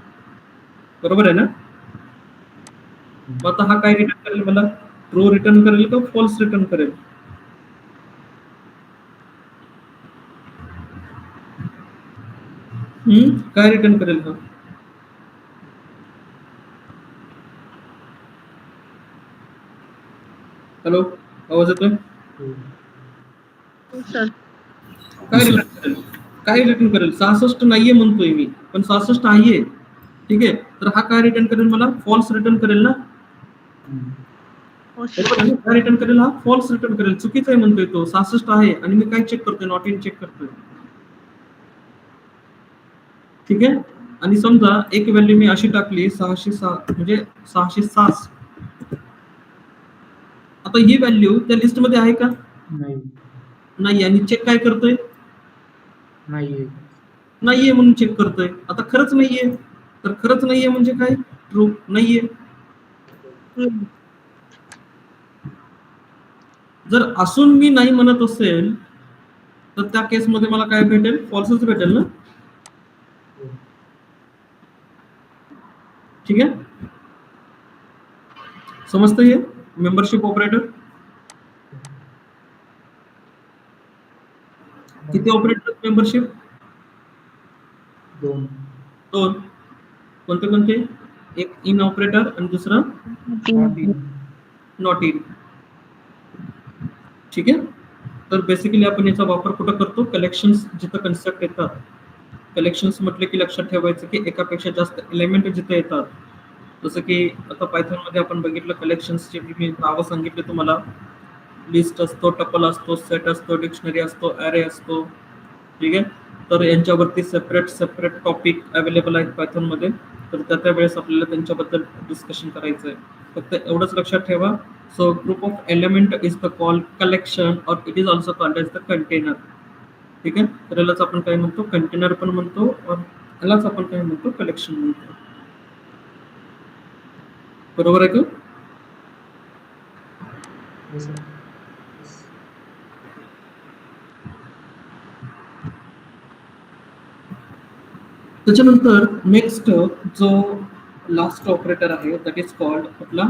बरोबर आहे ना? मग आता हा काय रिटर्न करेल मला? ट्रू रिटर्न करेल का फॉल्स रिटर्न करेल? काय रिटर्न करेल हा? हॅलो, आवाज येतोय? हो. हो सर. काय सर. रिटर्न करेल? काय रिटर्न करेल? 66 नाहीये म्हणतोय मी, पण 66 आहे. ठीक आहे, तर हा काय रिटर्न करेल मला? फॉल्स रिटर्न करेल ना? हो सर. बरोबर आहे ना? काय रिटर्न करेल हा? फॉल्स रिटर्न करेल. चुकीचं आहे म्हणतोय तो. 66 आहे आणि मी काय चेक करतोय? नॉट इन चेक करतोय. ठीक आहे. आणि समजा एक व्हॅल्यू मी अशी टाकली 606, म्हणजे 606. आता ही व्हॅल्यू त्या लिस्ट मध्ये आहे का? नाही. नाही. आणि चेक काय करतोय? नाहीये. नाहीये म्हणून चेक करतोय. आता खरंच नाहीये, तर खरंच नाहीये म्हणजे काय? ट्रू नाहीये. जर असून मी नाही म्हणत असेल तर त्या केसमध्ये मला काय भेटेल? फॉल्सच भेटेल ना? हो. ठीक आहे. समजतं हे मेंबरशिप ऑपरेटर? किती ऑपरेटर मेंबरशिप? 2. दोन. कोणते कोणते? एक इन ऑपरेटर आणि दुसरं नॉट इन. ठीक आहे. तर बेसिकली आपण याचा वापर कुठं करतो? कलेक्शन्स जिथं कन्सेप्ट येतात. कलेक्शन्स म्हटले की लक्षात ठेवायचं की एकापेक्षा जास्त एलिमेंट जिथे येतात, जसं की आता पायथॉन मध्ये आपण बघितलं कलेक्शन्सची मी नावं सांगितले तुम्हाला. लिस्ट असतो, टपल असतो, सेट असतो, डिक्शनरी असतो, ॲरे असतो. ठीक आहे. तर यांच्यावरती सेपरेट टॉपिक अवेलेबल आहेत पायथॉन मध्ये. तर त्या वेळेस आपल्याला त्यांच्याबद्दल डिस्कशन करायचं आहे. फक्त एवढंच लक्षात ठेवा. So group of element is the called collection और it is also called as the container. ठीक आहे. तर यालाच आपण काय म्हणतो? कंटेनर पण म्हणतो और यालाच आपण काय म्हणतो? कलेक्शन म्हणतो. बरोबर आहे का? हो सर. त्याच्यानंतर नेक्स्ट जो लास्ट ऑपरेटर आहे दॅट इज कॉल्ड आपला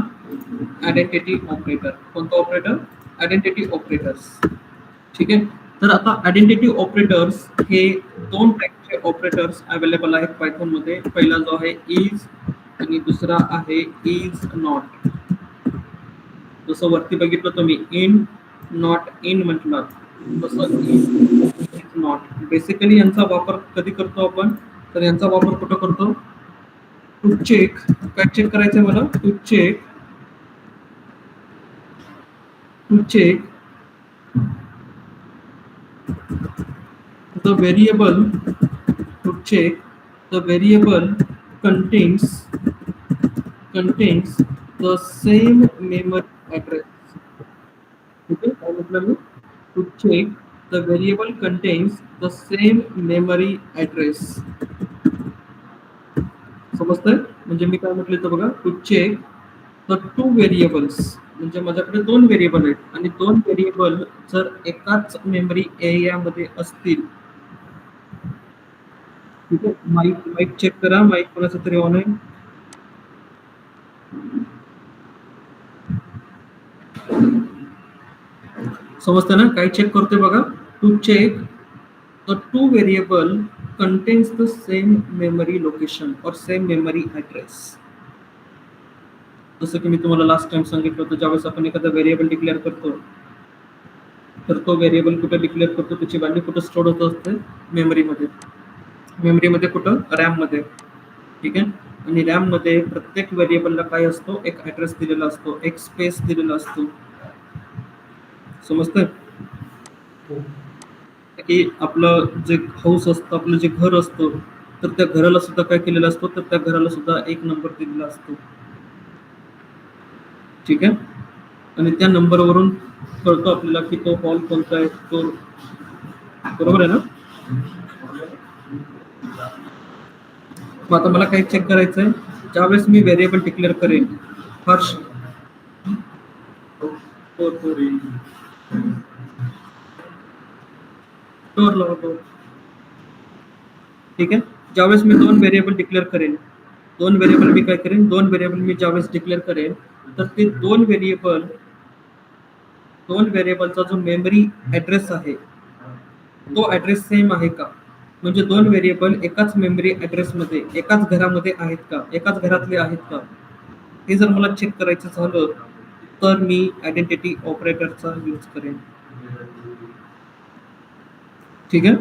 आयडेंटिटी ऑपरेटर. कोणता ऑपरेटर? Identity operators. ठीक आहे. तर आता आयडेंटिटी ऑपरेटर्स हे दोन टाईपचे ऑपरेटर्स अवेलेबल आहेत पायथॉन मध्ये. पहिला जो आहे इज आणि दुसरा आहे इज नॉट. जसं वरती बघितलं तुम्ही इन नॉट इन म्हटलं, तसं इज नॉट. बेसिकली यांचा वापर कधी करतो आपण? तर यांचा वापर कुठं करतो? To check. काय चेक करायचंय मला? To check the variable to check the variable contains the same memory address. Okay, काय म्हटलं मी? To check the variable contains the same memory address. समजतंय? म्हणजे मी काय म्हटलं तर बघा, to check the two variables, म्हणजे माझ्याकडे दोन व्हेरिएबल आहेत आणि दोन व्हेरिएबल जर एकाच मेमरी एरियामध्ये असतील. ठीक आहे. माईक चेक करा. माईक कोणाचा तरी ऑन आहे. समजतं ना? काय चेक करतोय बघा? To check the two variable contains the same memory location or same memory address. जसं की मी तुम्हाला लास्ट टाइम सांगितलं होतं, ज्यावेळेस आपण एखादा व्हेरिएबल डिक्लेअर करतो, तर तो व्हेरिएबल कुठे डिक्लेअर करतो, त्याची व्हॅल्यू कुठं स्टोअर होत असते, मेमरीमध्ये कुठं, रॅममध्ये. ठीक आहे. आणि रॅममध्ये प्रत्येक व्हेरिएबलला काय असतो, एक ऍड्रेस दिलेला असतो, एक स्पेस दिलेला असतो. समजतंय की आपलं जे हाऊस असतं, आपलं जे घर असतं, तर त्या घराला सुद्धा काय केलेलं असतं, तर त्या घराला सुद्धा एक नंबर दिलेला असतो. ठीक आहे. आणि त्या नंबरवरून कळतो आपल्याला की तो हॉल कोणता आहे, तो बरोबर आहे ना. मग आता मला काय चेक करायचं आहे, ज्यावेळेस मी व्हेरिएबल डिक्लेअर करेन हर्ष, ठीक आहे. ज्यावेळेस मी दोन व्हेरिएबल डिक्लेअर करेन, दोन व्हेरिएबल मी ज्यावेळेस डिक्लेअर करेन, तर ते दोन व्हेरिएबलचा जो मेमरी ऍड्रेस आहे, तो ऍड्रेस सेम आहे का, म्हणजे दोन व्हेरिएबल एकाच मेमरी ऍड्रेसमध्ये, एकाच घरामध्ये आहेत का, एकाच घरातले आहेत का, हे जर मला चेक करायचं झालं, तर मी आयडेंटिटी ऑपरेटरचा यूज करेन. ठीक आहे.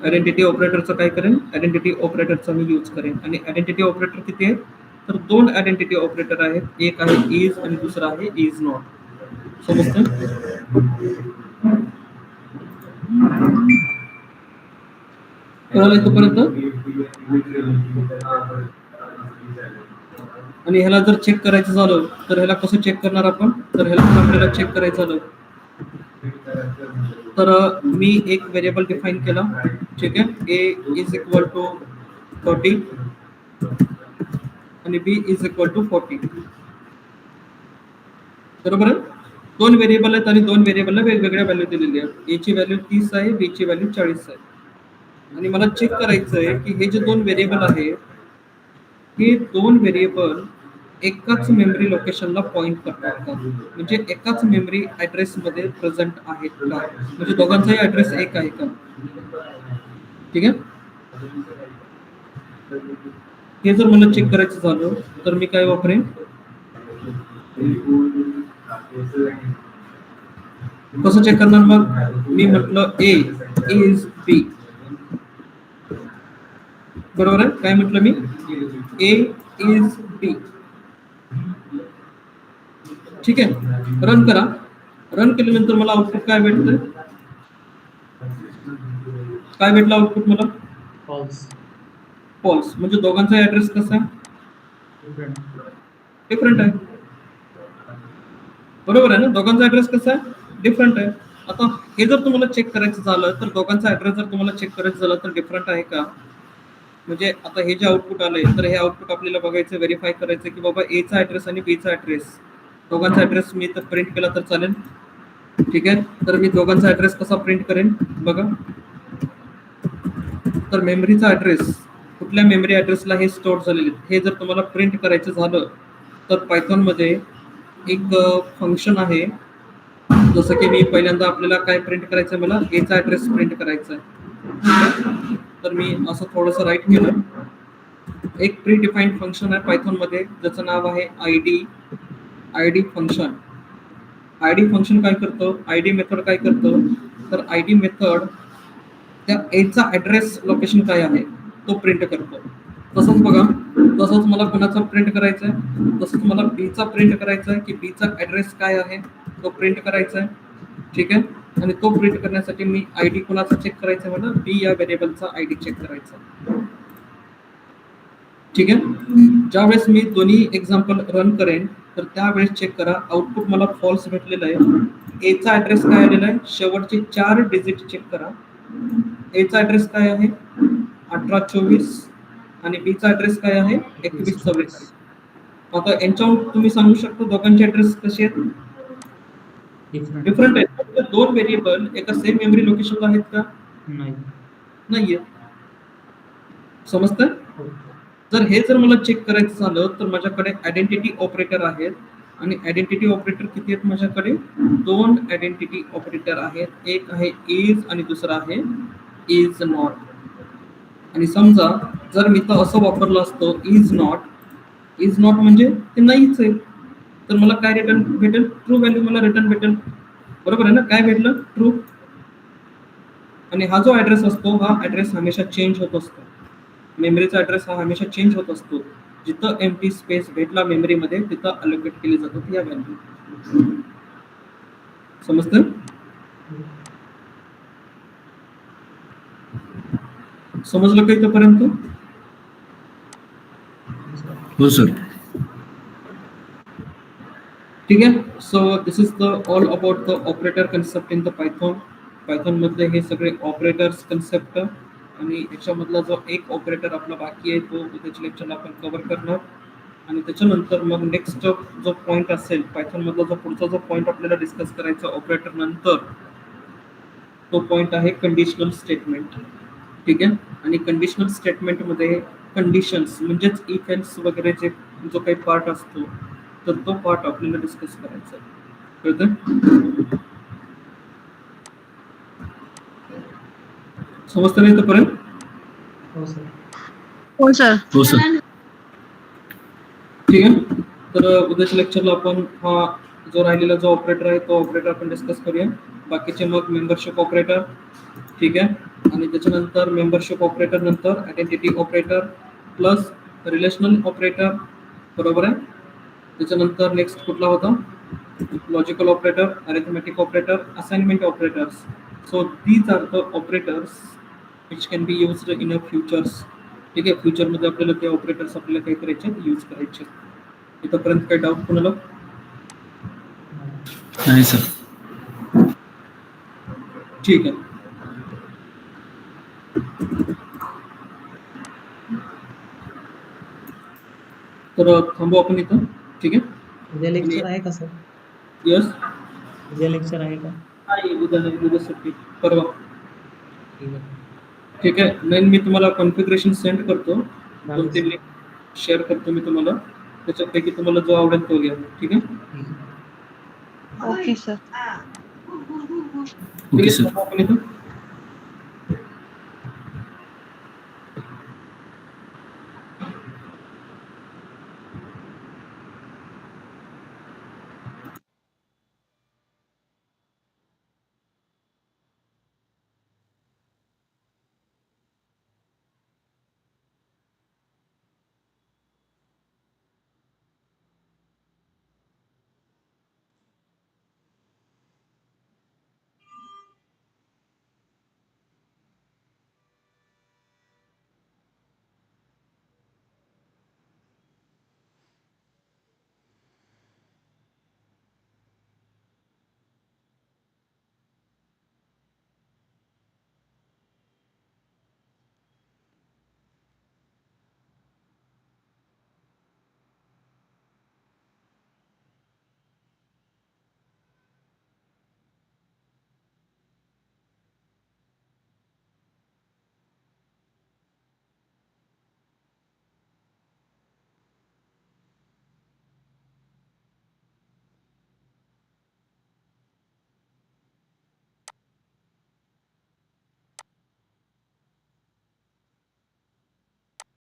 आयडेंटिटी ऑपरेटरचा काय करेन, आयडेंटिटी ऑपरेटरचा मी यूज करेन. आणि आयडेंटिटी ऑपरेटर किती आहेत, तर दोन आयडेंटिटी ऑपरेटर आहेत, एक आहे इज आणि दुसरा आहे इज नॉट. समजतं. कळलं इथपर्यंत. आणि ह्याला जर चेक करायचं झालं, तर ह्याला कसं चेक करणार आपण, तर ह्याला जर आपल्याला चेक करायचं झालं, तर मी एक व्हेरिएबल डिफाईन केला. ठीक आहे. ए इज इक्वल टू 40 आणि बी इज इक्वल टू 40. बरोबर आहे. दोन व्हेरिएबल आहेत आणि दोन व्हेरिएबलला वेगवेगळ्या व्हॅल्यू दिलेली आहे. ए ची व्हॅल्यू 30 आहे, बी ची व्हॅल्यू 40 आहे. आणि मला चेक करायचं आहे की हे जे दोन व्हेरिएबल आहे, हे दोन व्हेरिएबल एकाच मेमरी लोकेशनला पॉइंट करतात का, म्हणजे एकाच मेमरी ऍड्रेस मध्ये प्रेझेंट आहेत का, म्हणजे दोघांचाही ऍड्रेस एक आहे का. ठीक आहे. हे जर मला चेक करायचं झालं, तर मी काय वापरेन, कसं चेक करणार, मग मी म्हटलं ए इज बी. बरोबर आहे. काय म्हटलं मी, ए इज बी. ठीक आहे. रन करा. रन केल्यानंतर मला आउटपुट काय भेटतं, काय भेटलं आउटपुट मला, फॉल्स. म्हणजे दोघांचा ऍड्रेस कसा आहे, डिफरंट आहे. बरोबर आहे ना. दोघांचा ऍड्रेस कसा आहे, डिफरंट आहे. आता हे जर तुम्हाला चेक करायचं झालं, तर दोघांचा ऍड्रेस जर तुम्हाला चेक करायचं झालं, तर डिफरंट आहे का, म्हणजे आता हे जे आउटपुट आलंय, तर हे आउटपुट आपल्याला बघायचं, व्हेरीफाय करायचं की बाबा ए चा ऍड्रेस आणि बी चा ऍड्रेस, दोघांचा ऍड्रेस मी तर प्रिंट केला तर चालेल. ठीक आहे. तर मी दोघांचा ऍड्रेस कसा प्रिंट करेन बघा. तर मेमरीचा ऍड्रेस, कुठल्या मेमरी ऍड्रेसला हे स्टोअर झालेले, हे जर तुम्हाला प्रिंट करायचं झालं, तर पायथॉन मध्ये एक फंक्शन आहे. जसं की मी पहिल्यांदा आपल्याला काय प्रिंट करायचं, मला ए चा ऍड्रेस प्रिंट करायचा आहे. तर मी असं थोडंसं राईट केलं. एक प्री डिफाईन्ड फंक्शन आहे पायथॉन मध्ये, ज्याचं नाव आहे आयडी फंक्शन. आयडी फंक्शन काय करतं, आयडी मेथड काय करतं, तर आयडी मेथड त्या ए चा ऍड्रेस लोकेशन काय आहे तो प्रिंट करतो. तसंच बघा, तसंच मला कोणाचा प्रिंट करायचा आहे, तसंच मला बी चा प्रिंट करायचा आहे की बी चा ऍड्रेस काय आहे तो प्रिंट करायचा आहे. ठीक आहे. आणि तो प्रिंट करण्यासाठी मी आयडी कोणाचा चेक करायचा, मला बी या व्हेरिएबलचा आयडी चेक करायचा. ठीक आहे. ज्यावेळेस मी दोन्ही एक्झाम्पल रन करेन, तर त्यावेळेस चेक करा, आउटपुट मला फॉल्स भेटलेलं आहे. ए चा ऍड्रेस काय आलेला आहे, शेवटचे 4 डिजिट चेक करा. ए चा ऍड्रेस काय आहे 1824 आणि बी चा ऍड्रेस काय आहे 2126. आता यांच्यावर तुम्ही सांगू शकता दोघांचे ऍड्रेस कसे आहेत, डिफरंट आहेत. दोन व्हेरिएबल एका सेम मेमरी लोकेशनला आहेत का, नाहीये. समजतं. जर हे जर मला चेक करायचं झालं, तर माझ्याकडे आयडेंटिटी ऑपरेटर आहेत. आणि आयडेंटिटी ऑपरेटर किती आहेत माझ्याकडे, दोन आयडेंटिटी ऑपरेटर आहेत. एक आहे इज आणि दुसरा आहे इज नॉट. आणि समजा जर मी तर असं वापरलं असतं इज नॉट म्हणजे ते नाहीच आहे, तर मला काय रिटर्न भेटेल? ट्रू व्हॅल्यू मला रिटर्न भेटेल. बरोबर आहे ना? काय भेटलं? ट्रू. आणि हा जो ऍड्रेस असतो हा ऍड्रेस हमेशा चेंज होत असतो. मेमरीचा ऍड्रेस हा हमेशा चेंज होत असतो. जिथं एम्प्टी स्पेस भेटला मेमरीमध्ये तिथं अलोकेट केली जातात या व्हॅल्यू. समजतं? समजलं का इथपर्यंत? हो सर. ठीक आहे. So this is the all about the operator concept in the Python. Python मधले हे सगळे ऑपरेटर्स कन्सेप्ट आणि याच्यामधला जो एक ऑपरेटर आपला बाकी आहे तो उद्याच्या लेक्चरला आपण कव्हर करणार. आणि त्याच्यानंतर मग नेक्स्ट जो पॉईंट असेल पायथॉन मधला जो पुढचा जो पॉईंट आपल्याला डिस्कस करायचा ऑपरेटर नंतर तो पॉईंट आहे कंडिशनल स्टेटमेंट. ठीक आहे. आणि कंडिशनल स्टेटमेंटमध्ये कंडिशन्स म्हणजेच इफ एल्स वगैरे जो काही पार्ट असतो तर तो पार्ट आपल्याला डिस्कस करायचा आहे. कळतं? समजतं नाही इथपर्यंत? हो सर. हो सर. हो सर. ठीक आहे. तर उद्याच्या लेक्चरला आपण हा जो राहिलेला जो ऑपरेटर आहे तो ऑपरेटर आपण डिस्कस करूया. बाकीचे मग मेंबरशिप ऑपरेटर. ठीक आहे. आणि त्याच्यानंतर मेंबरशिप ऑपरेटर नंतर identity operator plus relational operator. बरोबर आहे. त्याच्यानंतर नेक्स्ट कुठला होता? Logical operator, arithmetic operator, assignment operators. So these are the operators which can be used in a futures. ठीक आहे. फ्युचरमध्ये आपल्याला ते ऑपरेटर्स आपल्याला काय करायचे? यूज करायचे. इथपर्यंत काही डाऊट कोणाला? नाही सर. ठीक आहे. तर थांबू आपण इथं. ठीक आहे. उद्या लेक्चर आहे का सर? यस. उद्या लेक्चर आहे का? नाही उद्या नाही. उद्या सुट्टी. परवा. ठीक आहे. ठीक आहे. नाही मी तुम्हाला कॉन्फिगरेशन सेंड करतो. 2-3 लिंक शेअर करतो मी तुम्हाला. त्याच्यापैकी तुम्हाला जो आवडेल तो घ्या. ठीक आहे. ठीक आहे. Okay sir. ठीक ओके आहे. सर. थांबू आपण इथं.